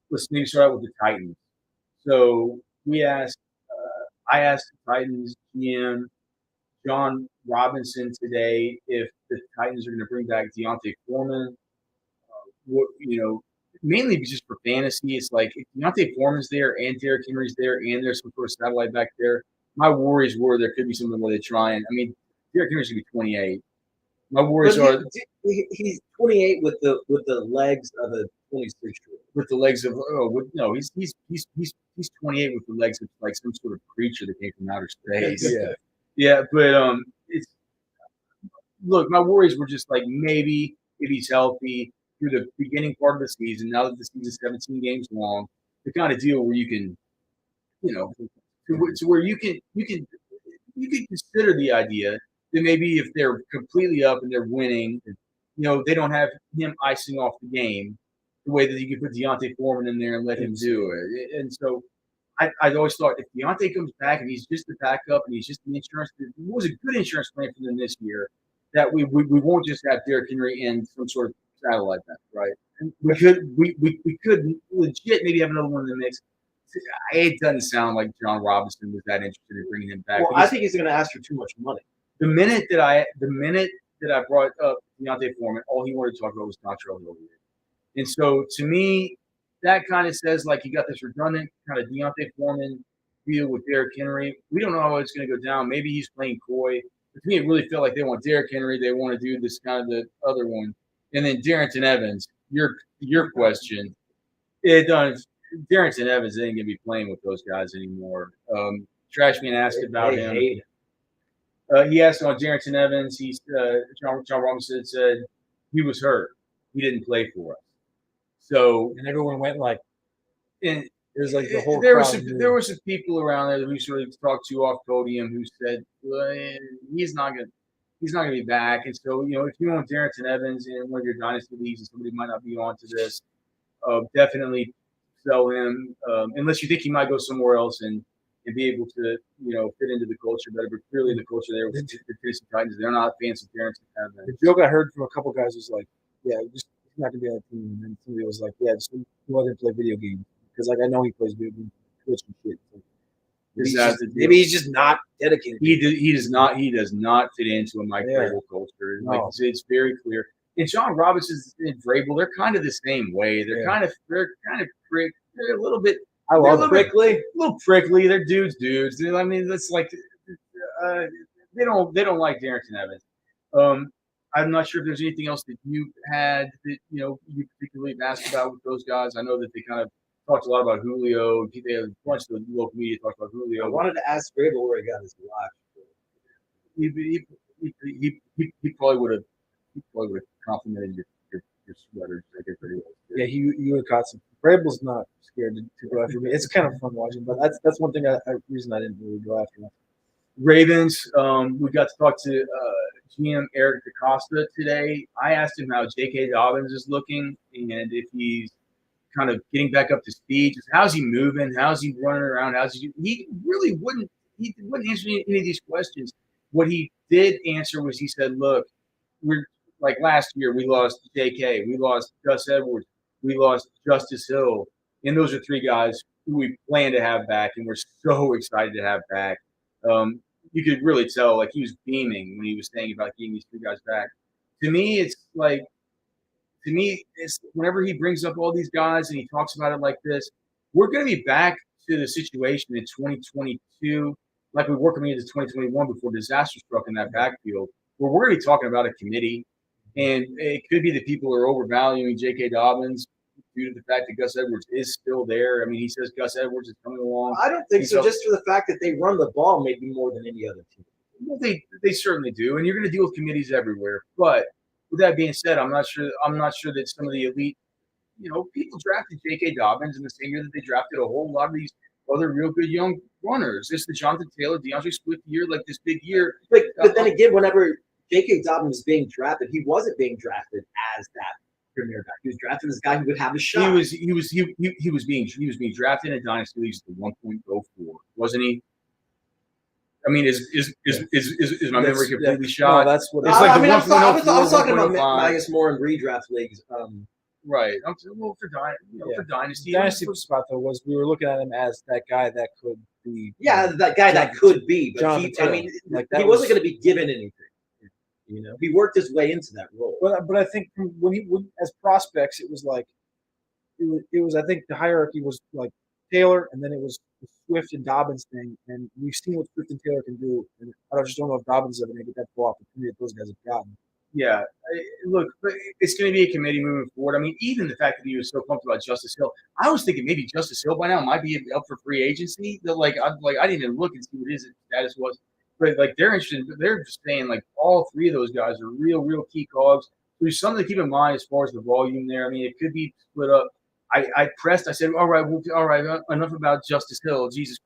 Let's maybe start out with the Titans. So I asked the Titans GM John Robinson today if the Titans are going to bring back Deontay Foreman. Mainly just for fantasy. It's like if Deontay Foreman's there and Derrick Henry's there and there's some sort of satellite back there, my worries were there could be something where they try and Derrick Henry's going to be 28. My worries are he's 28 with the legs of a 26-year-old. With the legs of he's 28 with the legs of like some sort of creature that came from outer space. Yeah, but look, my worries were just like maybe if he's healthy through the beginning part of the season. Now that the season's 17 games long, the kind of deal where you can, to where you can consider the idea that maybe if they're completely up and they're winning, they don't have him icing off the game the way that you could put Deontay Foreman in there and let him do it. And so I always thought if Deontay comes back and he's just the backup and he's just the insurance, it was a good insurance plan for them this year, that we won't just have Derrick Henry in some sort of satellite back, right? And we could legit maybe have another one in the mix. It doesn't sound like John Robinson was that interested in bringing him back. Well, I think he's going to ask for too much money. The minute that I brought up Deontay Foreman, all he wanted to talk about was Dontrell Hilliard. And so to me, that kind of says like you got this redundant kind of Deontay Foreman deal with Derrick Henry. We don't know how it's going to go down. Maybe he's playing coy. But to me, it really felt like they want Derrick Henry. They want to do this kind of the other one. And then Darrington Evans, your question, Darrington Evans ain't going to be playing with those guys anymore. Trashman asked about him. He asked on Darrington Evans. John Robinson said he was hurt. He didn't play for us. So and everyone went like, and there's like the whole. There were some people around there that we sort of talked to off podium who said he's not gonna be back. And so if you want Darrington Evans in one of your dynasty leagues and somebody might not be on to this, definitely sell him unless you think he might go somewhere else and be able to fit into the culture better. But clearly the culture there with the Tennessee Titans, they're not fans of Darrington Evans. The joke I heard from a couple guys was like, yeah, just he's not gonna be on the team. And then somebody was like, yeah, just let him play video games because like I know he plays video games, Twitch and shit. Maybe he's just not dedicated. He does not fit into a Mike Vrabel culture. No. Like it's very clear. And John Robinson and Vrabel, they're kind of the same way. They're kind of They're a little bit. I love prickly. A little prickly. They're dudes. I mean, that's like they don't like Darrington Evans. I'm not sure if there's anything else that you had that you particularly asked about with those guys. I know that they kind of talked a lot about Julio. They had a bunch of the local media talked about Julio. I wanted to ask Vrabel where he got his watch. He probably would have complimented your sweater. Yeah, you would have caught some. Vrabel's not scared to go after me. It's kind of fun watching, but that's one thing reason I didn't really go after him. Ravens, we got to talk to GM Eric DaCosta today. I asked him how J.K. Dobbins is looking and if he's kind of getting back up to speed. Just how's he moving? How's he running around? He really wouldn't answer any of these questions. What he did answer was he said, look, we're like last year we lost J.K., we lost Gus Edwards, we lost Justice Hill, and those are three guys who we plan to have back, and we're so excited to have back. You could really tell, like he was beaming when he was saying about getting these three guys back. To me, it's whenever he brings up all these guys and he talks about it like this, we're going to be back to the situation in 2022, like we were coming into 2021 before disaster struck in that backfield, where we're going to be talking about a committee, and it could be that people are overvaluing J.K. Dobbins due to the fact that Gus Edwards is still there. I mean, he says Gus Edwards is coming along. I don't think so. Just for the fact that they run the ball maybe more than any other team. Well, they certainly do, and you're going to deal with committees everywhere. But with that being said, I'm not sure that some of the elite, people drafted J.K. Dobbins in the same year that they drafted a whole lot of these other real good young runners. It's the Jonathan Taylor, DeAndre Swift year, like this big year. But then again, whenever J.K. Dobbins was being drafted, he wasn't being drafted as that premier back. He was drafted as a guy who would have a shot. He was being drafted in dynasty leagues at 1.04, wasn't he? I mean, is my memory completely shot? No, that's what it's like. I was talking about Magus Moore in redraft leagues. Right. For dynasty. Dynasty spot though was we were looking at him as that guy that could be. Yeah, that guy that could be. But he wasn't going to be given anything. You know, he worked his way into that role. But I think when as prospects, it was like it was. I think the hierarchy was like Taylor, and then it was the Swift and Dobbins thing, and we've seen what Swift and Taylor can do. And I just don't know if Dobbins is ever going to get that full opportunity that those guys have gotten. Yeah, look, it's going to be a committee moving forward. I mean, even the fact that he was so pumped about Justice Hill, I was thinking maybe Justice Hill by now might be up for free agency. I didn't even look and see what his status was, but like they're interested. They're just saying like all three of those guys are real key cogs. There's something to keep in mind as far as the volume there. I mean, it could be split up. I pressed. I said, all right, enough about Justice Hill. Jesus.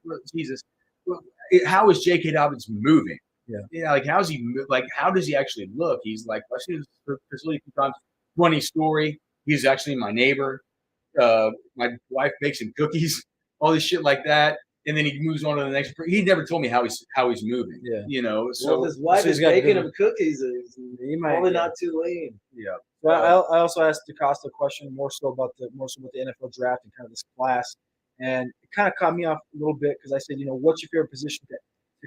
How is J.K. Dobbins moving? Yeah, like how's he? Like how does he actually look? He's like I've seen his facility a few times. Funny story. He's actually my neighbor. My wife bakes him cookies, all this shit like that, and then he moves on to the next. He never told me how he's moving. Yeah, you know. So his wife is baking him cookies. He might probably not too lean. Yeah. Well, I also asked DeCosta a question more so about the NFL draft and kind of this class, and it kind of caught me off a little bit because I said, what's your favorite position to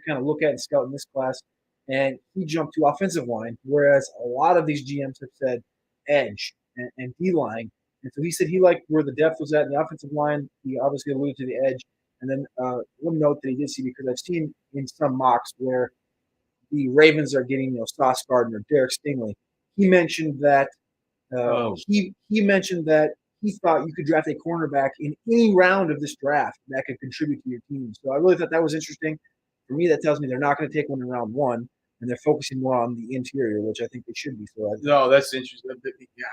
kind of look at and scout in this class? And he jumped to offensive line, whereas a lot of these GMs have said edge and D-line. And so he said he liked where the depth was at in the offensive line. He obviously alluded to the edge. And then one note that he did see, because I've seen in some mocks where the Ravens are getting Sauce Gardner, Derek Stingley. He mentioned that he mentioned that he thought you could draft a cornerback in any round of this draft that could contribute to your team. So I really thought that was interesting. For me, that tells me they're not going to take one in round one, and they're focusing more on the interior, which I think they should be. So no, that's interesting. Yeah,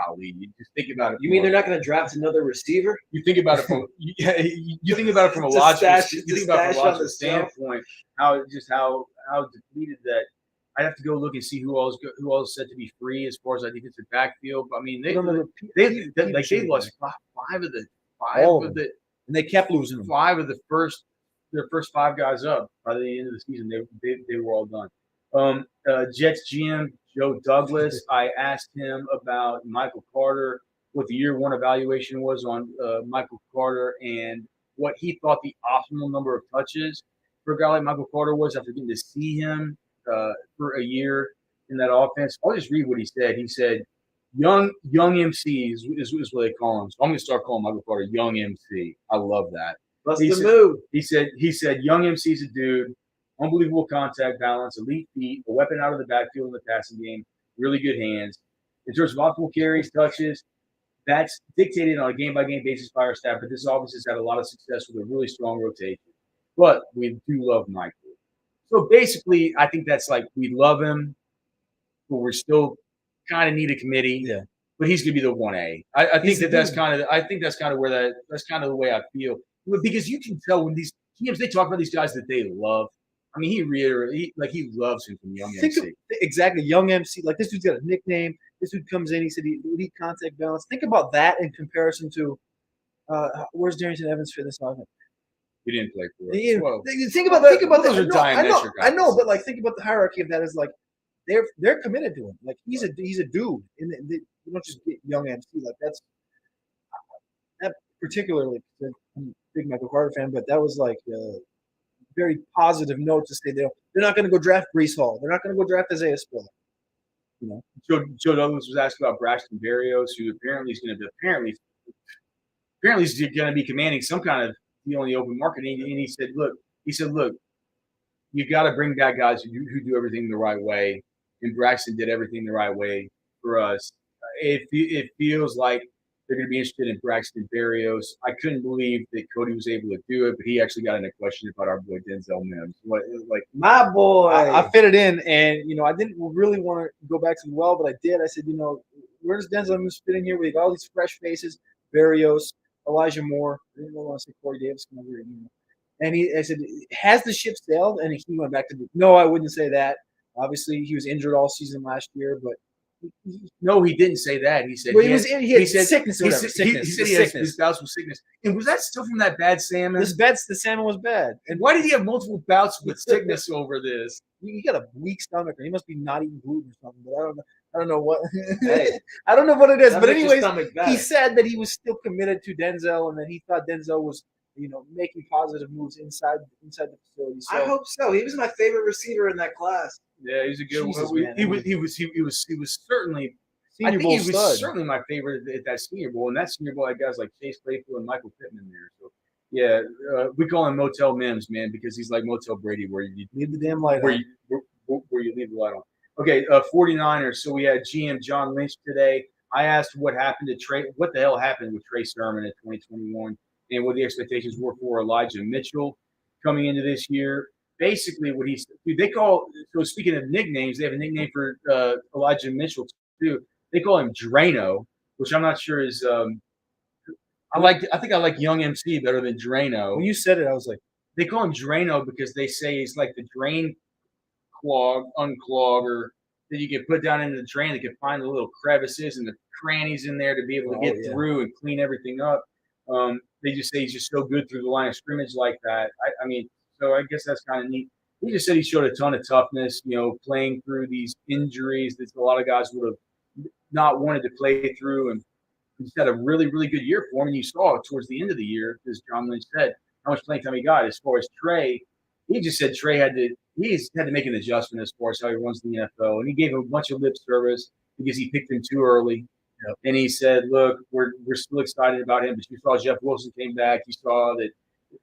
golly, you just think about it. You mean they're not going to draft another receiver? You think about it from you think about it from a logical standpoint. How depleted that. I'd have to go look and see who else is set to be free as far as I think it's the backfield. But I mean, they lost five of the, and they kept losing them. Their first five guys up by the end of the season. They were all done. Jets GM Joe Douglas. I asked him about Michael Carter, what the year one evaluation was on Michael Carter, and what he thought the optimal number of touches for a guy like Michael Carter was after getting to see him for a year in that offense. I'll just read what he said. He said, "Young MC is what they call him." So I'm going to start calling Michael Carter Young MC. I love that. That's the move. He said, "Young MC's a dude, unbelievable contact balance, elite feet, a weapon out of the backfield in the passing game, really good hands. In terms of optimal carries, touches, that's dictated on a game-by-game basis by our staff, but this offense has had a lot of success with a really strong rotation. But we do love Michael." So basically, I think that's like we love him, but we're still kind of need a committee. Yeah. But he's going to be the 1A. I think that's kind of where that's kind of the way I feel. Because you can tell when these teams, they talk about these guys that they love. I mean, he loves him from Young MC. Exactly, Young MC. Like, this dude's got a nickname. This dude comes in, he said he elite contact balance. Think about that in comparison to where's Darrington Evans fit this offense? He didn't play for us. Think about those that. Are diametric I know, but like think about the hierarchy of that is like they're committed to him. Like he's a dude, and you don't just get Young MC. Like that particularly. I'm a big Michael Carter fan, but that was like a very positive note to say they're not going to go draft Breece Hall. They're not going to go draft Isaiah Spiller. Joe Douglas was asked about Braxton Barrios, who apparently is going to be commanding some kind of deal on the open market. And he said, look, you got to bring back guys who do everything the right way. And Braxton did everything the right way for us. It feels like they're going to be interested in Braxton Barrios. I couldn't believe that Cody was able to do it, but he actually got in a question about our boy Denzel Mims. My boy, I fit it in, and I didn't really want to go back to the well, but I did. I said, where does Denzel Mims fit in here? We got all these fresh faces: Barrios, Elijah Moore. I didn't really want to say Corey Davis come over here, And I said, has the ship sailed? And he went back to no, I wouldn't say that. Obviously, he was injured all season last year, but no, he didn't say that. He said he had sickness. He said he has his bouts with sickness. And was that still from that bad salmon? The salmon was bad. And why did he have multiple bouts with sickness over this? He got a weak stomach, or he must be not eating gluten or something. But I don't know what. Hey, I don't know what it is. But anyways, he said that he was still committed to Denzel, and that he thought Denzel was, making positive moves inside the facility. So, I hope so. He was my favorite receiver in that class. Yeah, he's a good one. He was certainly. Senior I think Bowl he was stud. certainly my favorite at that Senior Bowl, and that Senior Bowl had guys like Chase Claypool and Michael Pittman there. So yeah, we call him Motel Mims, man, because he's like Motel Brady, where you leave the damn light on. Where you leave the light on. Okay, 49ers. So we had GM John Lynch today. I asked what happened to Trey. What the hell happened with Trey Sermon in 2021, and what the expectations were for Elijah Mitchell coming into this year. Basically, what they call. So speaking of nicknames, they have a nickname for Elijah Mitchell too. They call him Drano, which I'm not sure is. I think I like Young MC better than Drano. When you said it, I was like, they call him Drano because they say it's like the drain unclogger that you can put down into the drain that can find the little crevices and the crannies in there to be able to get through and clean everything up. They just say he's just so good through the line of scrimmage like that. I mean, so I guess that's kind of neat. He just said he showed a ton of toughness, playing through these injuries that a lot of guys would have not wanted to play through, and he's had a really, really good year for him. And you saw towards the end of the year, as John Lynch said, how much playing time he got. As far as Trey, he just said Trey had to make an adjustment as far as how he runs the NFL, and he gave him a bunch of lip service because he picked him too early. Yep. And he said, "Look, we're still excited about him, but you saw Jeff Wilson came back. You saw that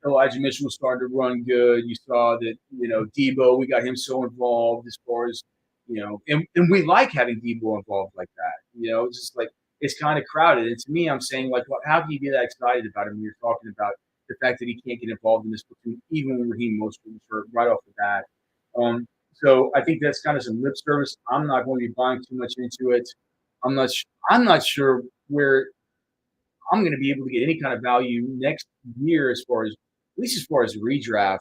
Elijah Mitchell was starting to run good. You saw that Debo, we got him so involved as far as." And we like having Debo involved like that. It's just like it's kind of crowded. And to me, I'm saying, like, how can you be that excited about him when you're talking about the fact that he can't get involved in this platoon, even when Raheem Mostert was hurt right off the bat? So I think that's kind of some lip service. I'm not going to be buying too much into it. I'm not sure where I'm going to be able to get any kind of value next year at least as far as redraft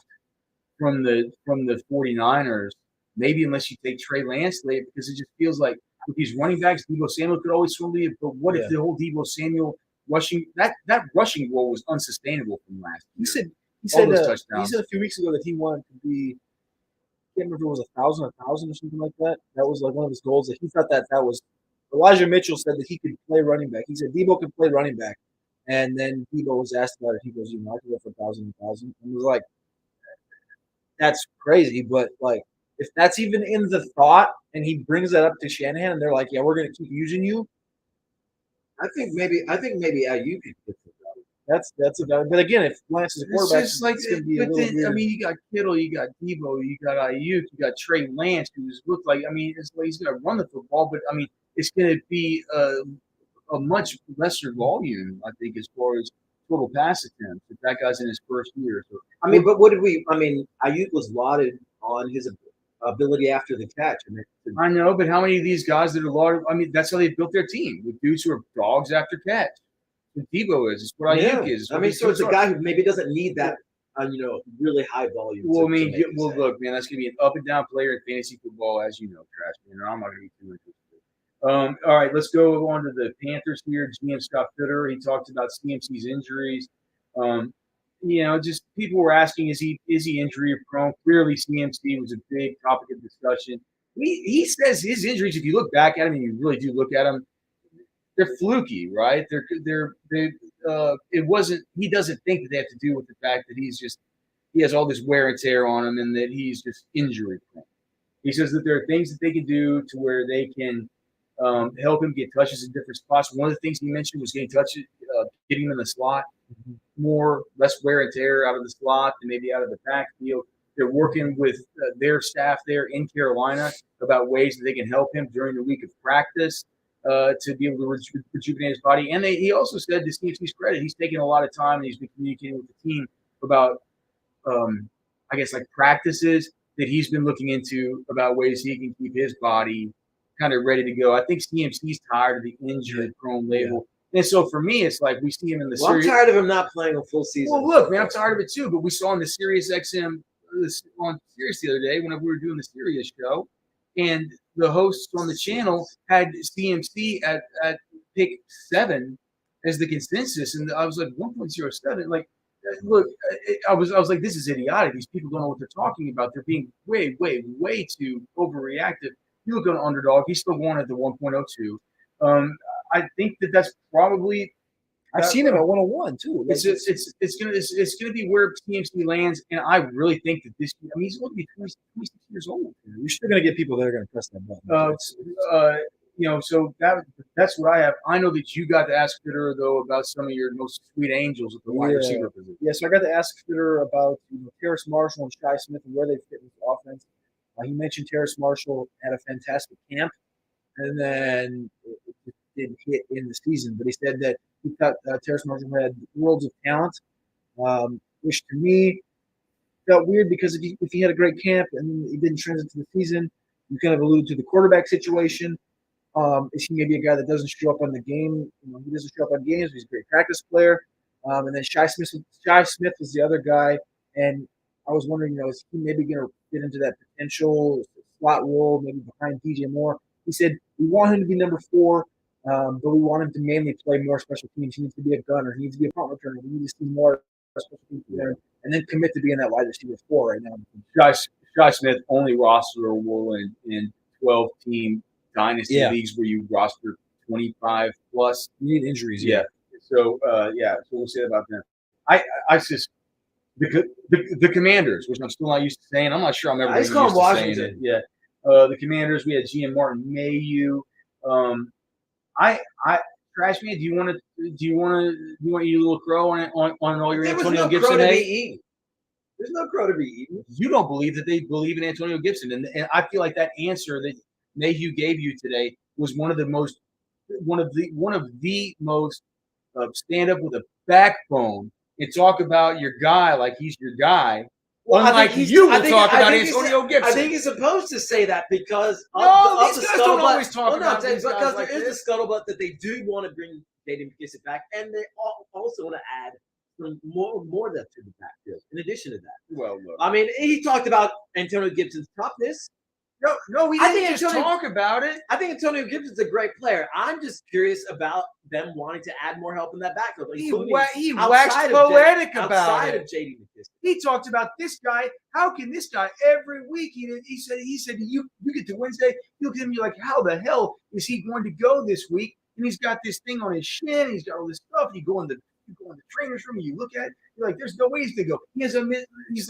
from the 49ers. Maybe unless you take Trey Lance late, because it just feels like with these running backs, Debo Samuel could always swim lead. But what if the whole Debo Samuel rushing that rushing role was unsustainable from last year? He said a few weeks ago that he wanted to be. I can't remember if it was 1,000 or something like that. That was like one of his goals. That he thought that was. Elijah Mitchell said that he could play running back. He said Debo could play running back, and then Debo was asked about it. He goes, I could go for 1,000, and it was like, that's crazy, but like. If that's even in the thought, and he brings that up to Shanahan, and they're like, "Yeah, we're going to keep using you," I think maybe Ayuk could get the That's about it. But again, if Lance is a quarterback, it's like, it's going to be a little weird. I mean, you got Kittle, you got Debo, you got Ayuk, you got Trey Lance, who's looked like. I mean, it's like he's going to run the football, but I mean, it's going to be a much lesser volume, I think, as far as total pass attempts. If that guy's in his first year, so I mean, but Ayuk was lauded on his ability after the catch. I know, but how many of these guys that are lauded? I mean, that's how they built their team with dudes who are dogs after catch. What Debo is. It's what Ayuk is. I mean, so it's a guy who maybe doesn't need that, really high volume. Well, look, man, that's going to be an up and down player in fantasy football, as you know, Trashman. I'm not going to be too interested. All right, let's go on to the Panthers here. GM Scott Fitter, he talked about CMC's injuries. Just people were asking, is he injury prone? Clearly, CMC was a big topic of discussion. He says his injuries, if you look back at him and you really do look at them, they're fluky, right? It wasn't. He doesn't think that they have to do with the fact that he has all this wear and tear on him and that he's just injury prone. He says that there are things that they can do to where they can help him get touches in different spots. One of the things he mentioned was getting touches, getting him in the slot. Less wear and tear out of the slot and maybe out of the backfield. They're working with their staff there in Carolina about ways that they can help him during the week of practice to be able to rejuvenate his body. And he also said, to CMC's credit, he's taken a lot of time and he's been communicating with the team about, practices that he's been looking into about ways he can keep his body kind of ready to go. I think CMC's tired of the injury-prone label. And so for me, it's like we see him in the Well, I'm series. tired of him not playing a full season. Well, look, man, I'm tired of it too. But we saw in the Sirius XM on Sirius the other day whenever we were doing the Sirius show, and the hosts on the channel had CMC at pick 7 as the consensus, and I was like 1.07. Like, look, I was like, this is idiotic. These people don't know what they're talking about. They're being way, way, way too overreactive. You look on Underdog; he's still going at the 1.02. I think that's probably. I've seen him at 101 too. It's gonna be where CMC lands, and I really think that this. I mean, he's going to be 26 years old. You're still going to get people that are going to press that button. So that's what I have. I know that you got to ask Fitterer though about some of your most sweet angels at the wide receiver position. Yeah, so I got to ask Fitterer about Terrace Marshall and Shi Smith and where they fit in the offense. He mentioned Terrace Marshall had a fantastic camp, and then it didn't hit in the season. But he said that he thought Terrace Marshall had worlds of talent, which to me felt weird because if he had a great camp and he didn't transit to the season, you kind of alluded to the quarterback situation. Is he maybe a guy that doesn't show up on the game? He doesn't show up on games. He's a great practice player. And then Shi Smith was the other guy, and I was wondering, is he maybe going to fit into that potential slot role, maybe behind DJ Moore? He said we want him to be number 4, but we want him to mainly play more special teams. He needs to be a gunner. He needs to be a punt returner. We need to see more special teams there, and then commit to being that wide receiver 4 right now. Shi Smith only rosterable in 12-team dynasty leagues where you roster 25 plus. You need injuries. Yeah. So we'll say about them. I just the Commanders, which I'm still not used to saying. I'm not sure I'm ever going to be used to saying it. Yeah. The Commanders. We had GM Martin Mayhew. Trashman, do you want to eat a little crow on all your Antonio Gibson? There's no crow to be eaten. You don't believe that they believe in Antonio Gibson, and I feel like that answer that Mayhew gave you today was one of the most stand up with a backbone and talk about your guy like he's your guy. Well, unlike you will talk about Antonio Gibson. I think he's supposed to say that because these guys don't always talk about these guys because like there is this. a scuttlebutt that they do want to bring Jaden McKissick back, and they also want to add some more depth to the backfield. In addition to that, well, look. I mean, he talked about Antonio Gibson's toughness. No, we didn't just talk about it. I think Antonio Gibson's a great player. I'm just curious about them wanting to add more help in that backfield. He waxed poetic about outside it. of J.D. McKissick. He talked about this guy. How can this guy every week? He said you get to Wednesday, you look at him, you're like, how the hell is he going to go this week? And he's got this thing on his shin. He's got all this stuff. You go in the trainer's room and you look at it. You're like, there's no way he's going to go. He's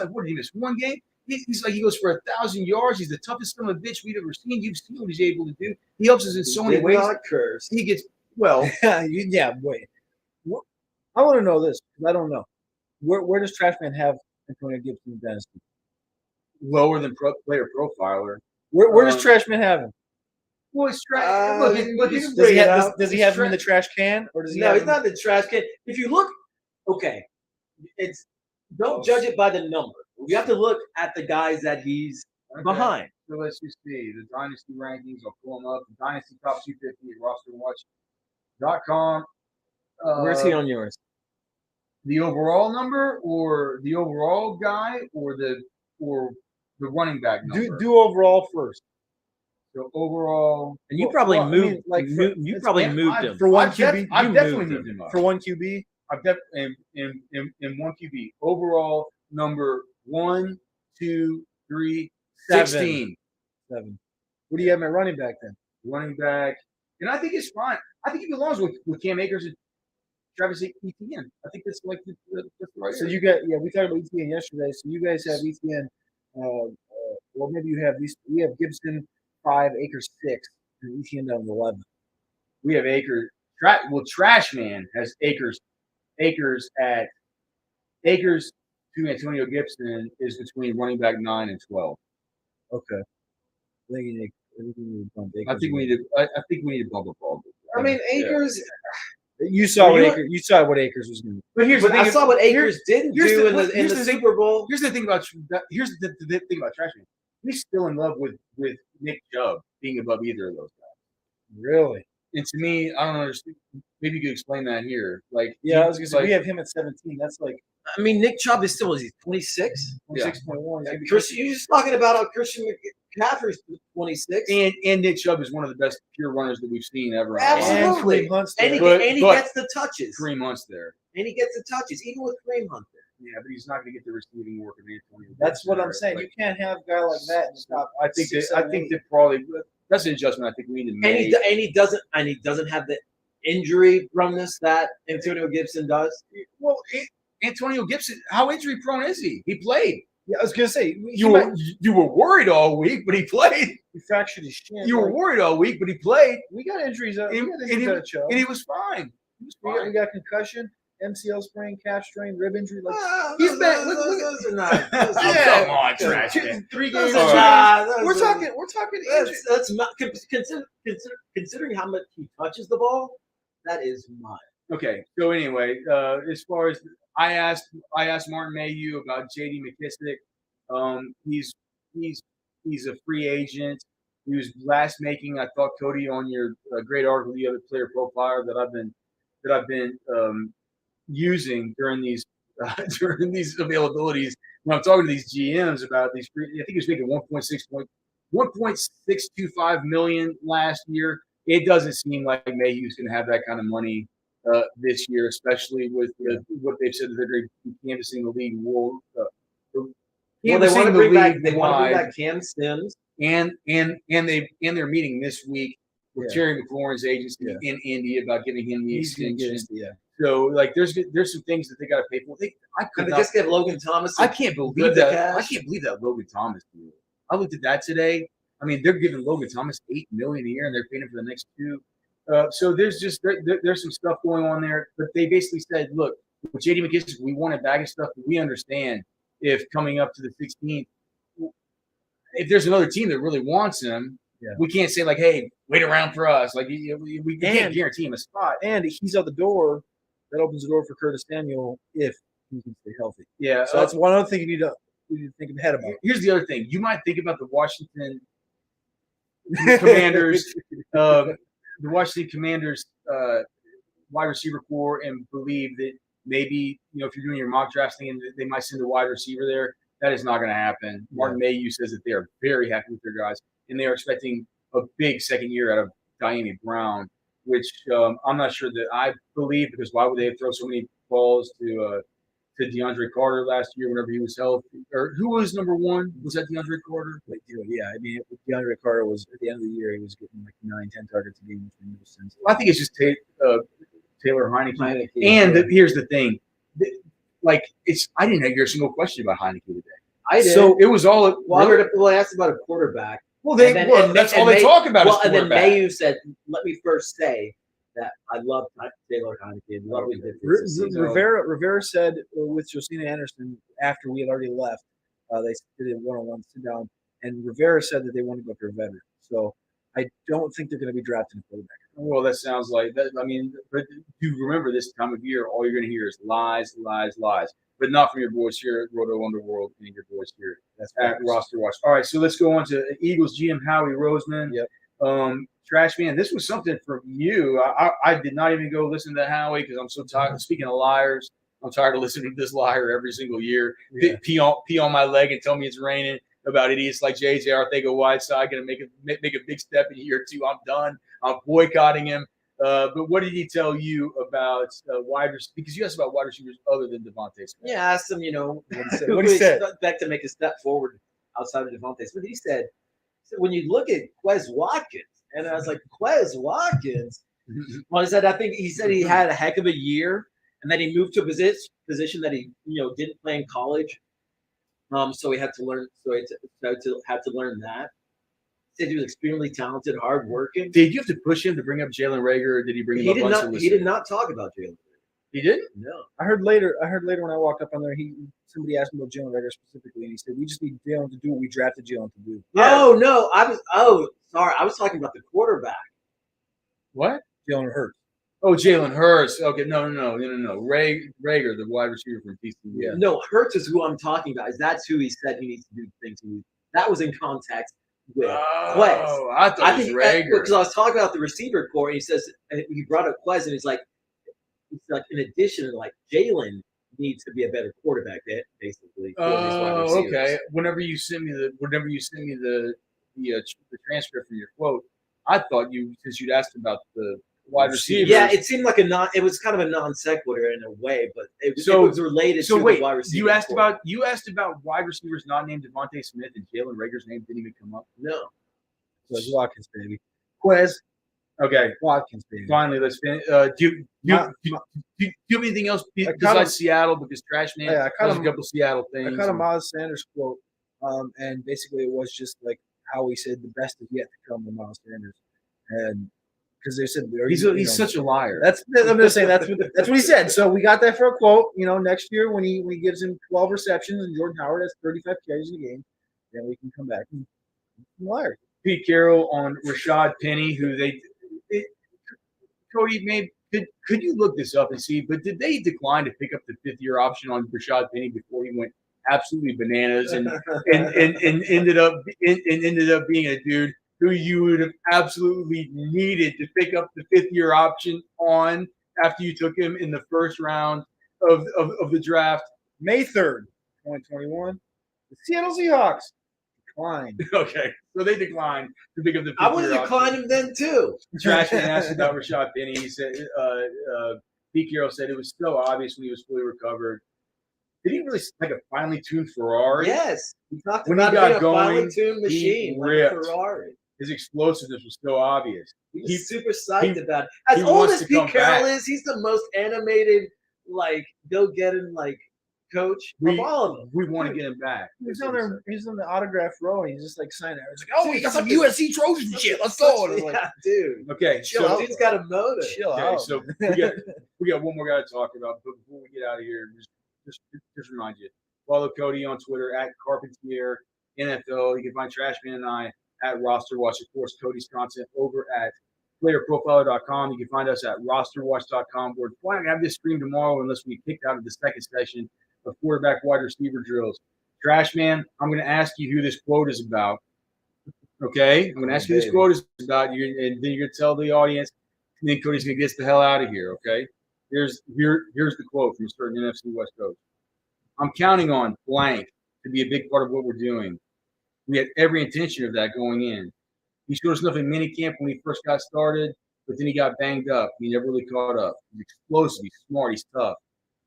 like, what did he miss? One game? He's like, he goes for 1,000 yards. He's the toughest son of a bitch we've ever seen. You've seen what he's able to do. He helps us in so many ways. He gets wait. I want to know this because I don't know. Where does Trashman have Antonio Gibson in dynasty? Lower than player profiler. Where does Trashman have him? Well, it's does he have him in the trash can, or does he? No, he's not in the trash can. If you look, don't judge it by the number. You have to look at the guys that he's behind. So let's just see the dynasty rankings. I'll pull them up. The dynasty top 250 at RosterWatch.com. Where's he on yours? The overall number, or the overall guy, or the running back number? Do overall first. So overall, and you probably moved. You probably moved him for one QB. I've definitely moved him up for one QB. I've definitely in one QB overall number 1, 2, 3, 16. 7. What do you have at running back then? Running back, and I think it's fine. I think he belongs with Cam Akers and Travis Etienne. I think that's like the right. So you got we talked about Etienne yesterday. So you guys have Etienne. Well, maybe you have these. We have Gibson 5, Akers 6, and Etienne down to 11. We have Akers. Trashman has Akers to Antonio Gibson is between running back 9 and 12. Okay. I think we need to bump Akers. I think we need to bump up all. I mean, Akers. Yeah. You saw what Akers was going to do. But here's the thing. I saw what Akers didn't do in the Super Bowl. Here's the thing about Trashman. He's still in love with Nick Chubb being above either of those guys. Really? And to me, I don't understand. Maybe you could explain that here. Like, Yeah, I was gonna say we have him at 17. That's like I mean, Nick Chubb is still, is he 26? 26.1. Christian, you're just talking about how Christian McCaffrey's 26. and Nick Chubb is one of the best pure runners that we've seen ever. Absolutely. And he gets the touches. 3 months there. And he gets the touches, even with Kareem Hunt there. Yeah, but he's not going to get the receiving work of Antonio. That's what I'm saying. You can't have a guy like that and stop. I think that probably that's an adjustment. I think we need to make. And he doesn't have the injury proneness that Antonio Gibson does. Well, Antonio Gibson, how injury prone is he? He played. Yeah, I was gonna say you were worried all week, but he played. He fractured his shin. You were worried all week, but he played. We got injuries. And he was fine. We got concussion, MCL sprain, calf strain, rib injury. Like He's back. Those are not. Come on, Trashman. 3 games. We're talking. That's not considering how much he touches the ball. That is mine. Okay. So anyway, as far as I asked Martin Mayhew about J.D. McKissick. He's a free agent. He was last making, I thought, Cody, on your great article, the other player profiler that I've been using during these availabilities. When I'm talking to these GMs about these, I think he was making 1.625 million last year. It doesn't seem like Mayhew's going to have that kind of money this year, especially with what they've said that they're going to be canvassing the league. They want to bring back Cam Sims, and they're meeting this week with Terry McLaurin's agency in Indy about giving him the extension. So like, there's some things that they got to pay for. They just get Logan Thomas. I can't believe that. I can't believe that Logan Thomas deal. I looked at that today. I mean, they're giving Logan Thomas $8 million a year, and they're paying him for the next 2. So there's some stuff going on there. But they basically said, look, with J.D. McKissick, we want a bag of stuff, but we understand if coming up to the 16th, if there's another team that really wants him, we can't say like, hey, wait around for us. Like we can't guarantee him a spot. And he's out the door. That opens the door for Curtis Samuel if he can stay healthy. Yeah, so that's one other thing you need to think ahead about. Here's the other thing. You might think about the Washington Commanders, the Washington Commanders wide receiver core, and believe that maybe, if you're doing your mock drafting and they might send a wide receiver there. That is not going to happen. Martin Mayhew says that they are very happy with their guys, and they are expecting a big second year out of Diami Brown, which I'm not sure that I believe, because why would they throw so many balls to DeAndre Carter last year whenever he was healthy? Or who was number one? Was that DeAndre Carter? Yeah, I mean, DeAndre Carter was, at the end of the year, he was getting like 9-10 targets a game, which made no sense. I think it's just Taylor Heineke. And here's the thing. I didn't hear a single question about Heineke today. I did. So it was all. I asked about a quarterback. That's all they talk about. Well, and then Mayhew said, "Let me first say that I love Taylor Heineke and love what he did this season." Rivera said with Josina Anderson after we had already left, they did a one-on-one sit down, and Rivera said that they want to go for a veteran. So I don't think they're going to be drafting a quarterback. Well, that sounds like that. I mean, but you remember this time of year, all you're going to hear is lies, lies, lies. But not from your boys here at Roto Underworld and your boys here at RosterWatch. All right, so let's go on to Eagles GM Howie Roseman. Yep. Trashman, this was something from you. I did not even go listen to Howie because I'm so tired. Speaking of liars, I'm tired of listening to this liar every single year. Yeah. Pee on my leg and tell me it's raining about idiots like J.J. Arcega-Whiteside going to make a big step in year 2. I'm done. I'm boycotting him. But what did he tell you about wide receivers? Because you asked about wide receivers other than Devontae Smith. Yeah, I asked him, what he said. Back to make a step forward outside of Devontae Smith. He said, when you look at Quez Watkins, and I was like, Quez Watkins? Well, he said he had a heck of a year, and then he moved to a position that he didn't play in college. So he had to learn. So he had to learn that. He said he was extremely talented, hardworking. Did you have to push him to bring up Jalen Reagor, or did he bring him up? He did not talk about Jalen Reagor. He didn't? No. I heard later when I walked up on there, somebody asked him about Jalen Reagor specifically, and he said, "We just need Jalen to do what we drafted Jalen to do." Yeah. Oh no! Sorry, I was talking about the quarterback. What? Jalen Hurts. Oh, Jalen Hurts. Okay, no. Reagor, the wide receiver from TCU. Yeah. No, Hurts is who I'm talking about. That's who he said he needs to do things. That was in context. with Quez. I thought it was Rager. Because I was talking about the receiver core, and he says he brought up Quez, and he's like, in addition, like Jalen needs to be a better quarterback, basically. Oh, okay. Whenever you send me the transcript from your quote, I thought since you'd asked about the wide receivers. Yeah, it seemed like it was kind of a non sequitur in a way, but it was related to the wide receiver. You asked about wide receivers not named Devontae Smith, and Jalen Rager's name didn't even come up. No. So it's Watkins, baby. Quez. Okay. Watkins, baby. Finally, let's finish. Do you have anything else besides Seattle? Because Trashman has a couple Seattle things. I caught a Miles Sanders quote, and basically it was just like how he said the best is yet to come with Miles Sanders, and because they said he's such a liar. I'm just saying that's what he said. So we got that for a quote. Next year when he gives him 12 receptions and Jordan Howard has 35 carries in a game, then we can come back and liar. Pete Carroll on Rashad Penny, who Cody, maybe could you look this up and see? But did they decline to pick up the 5th-year option on Rashad Penny before he went absolutely bananas and ended up being a dude who you would have absolutely needed to pick up the 5th-year option on after you took him in the first round of the draft? May 3rd, 2021. The Seattle Seahawks declined. Okay, so they declined to pick up the 5th-year option. I would have declined him then too. Trashman asked about Rashad Penny. He said, Pete Carroll said it was so obvious when he was fully recovered. Did he really like a finely tuned Ferrari? Yes. When he got going, a finely tuned machine like a Ferrari. His explosiveness was so obvious. He's super psyched about it. As old as Pete Carroll is, he's the most animated, like, go-getting, like, coach of all of them. We want to get him back. He's on the autograph row, and he's just, like, signing it. He's like, oh, we got some USC Trojans shit. Let's go. Yeah, dude. Okay. Chill out. Dude's got a motor. Chill out. So we got one more guy to talk about. But before we get out of here, just remind you, follow Cody on Twitter at CarpentierNFL. You can find Trashman and I at RosterWatch. Of course, Cody's content over at playerprofiler.com. You can find us at rosterwatch.com. We're planning to have this stream tomorrow unless we kicked out of the second session of quarterback wide receiver drills. Trashman, I'm going to ask you who this quote is about. Okay? I'm going to ask you who this quote is about, and then you're going to tell the audience, and then Cody's going to get us the hell out of here, okay? Here's the quote from a certain NFC West coach. I'm counting on blank to be a big part of what we're doing. We had every intention of that going in. He showed us enough in minicamp when he first got started, but then he got banged up. He never really caught up. He's explosive. He's smart. He's tough.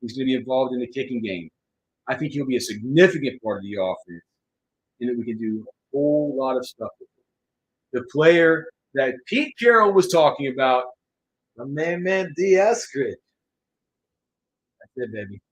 He's going to be involved in the kicking game. I think he'll be a significant part of the offense, and that we can do a whole lot of stuff with him. The player that Pete Carroll was talking about, my man D. Eskridge. That's it, baby.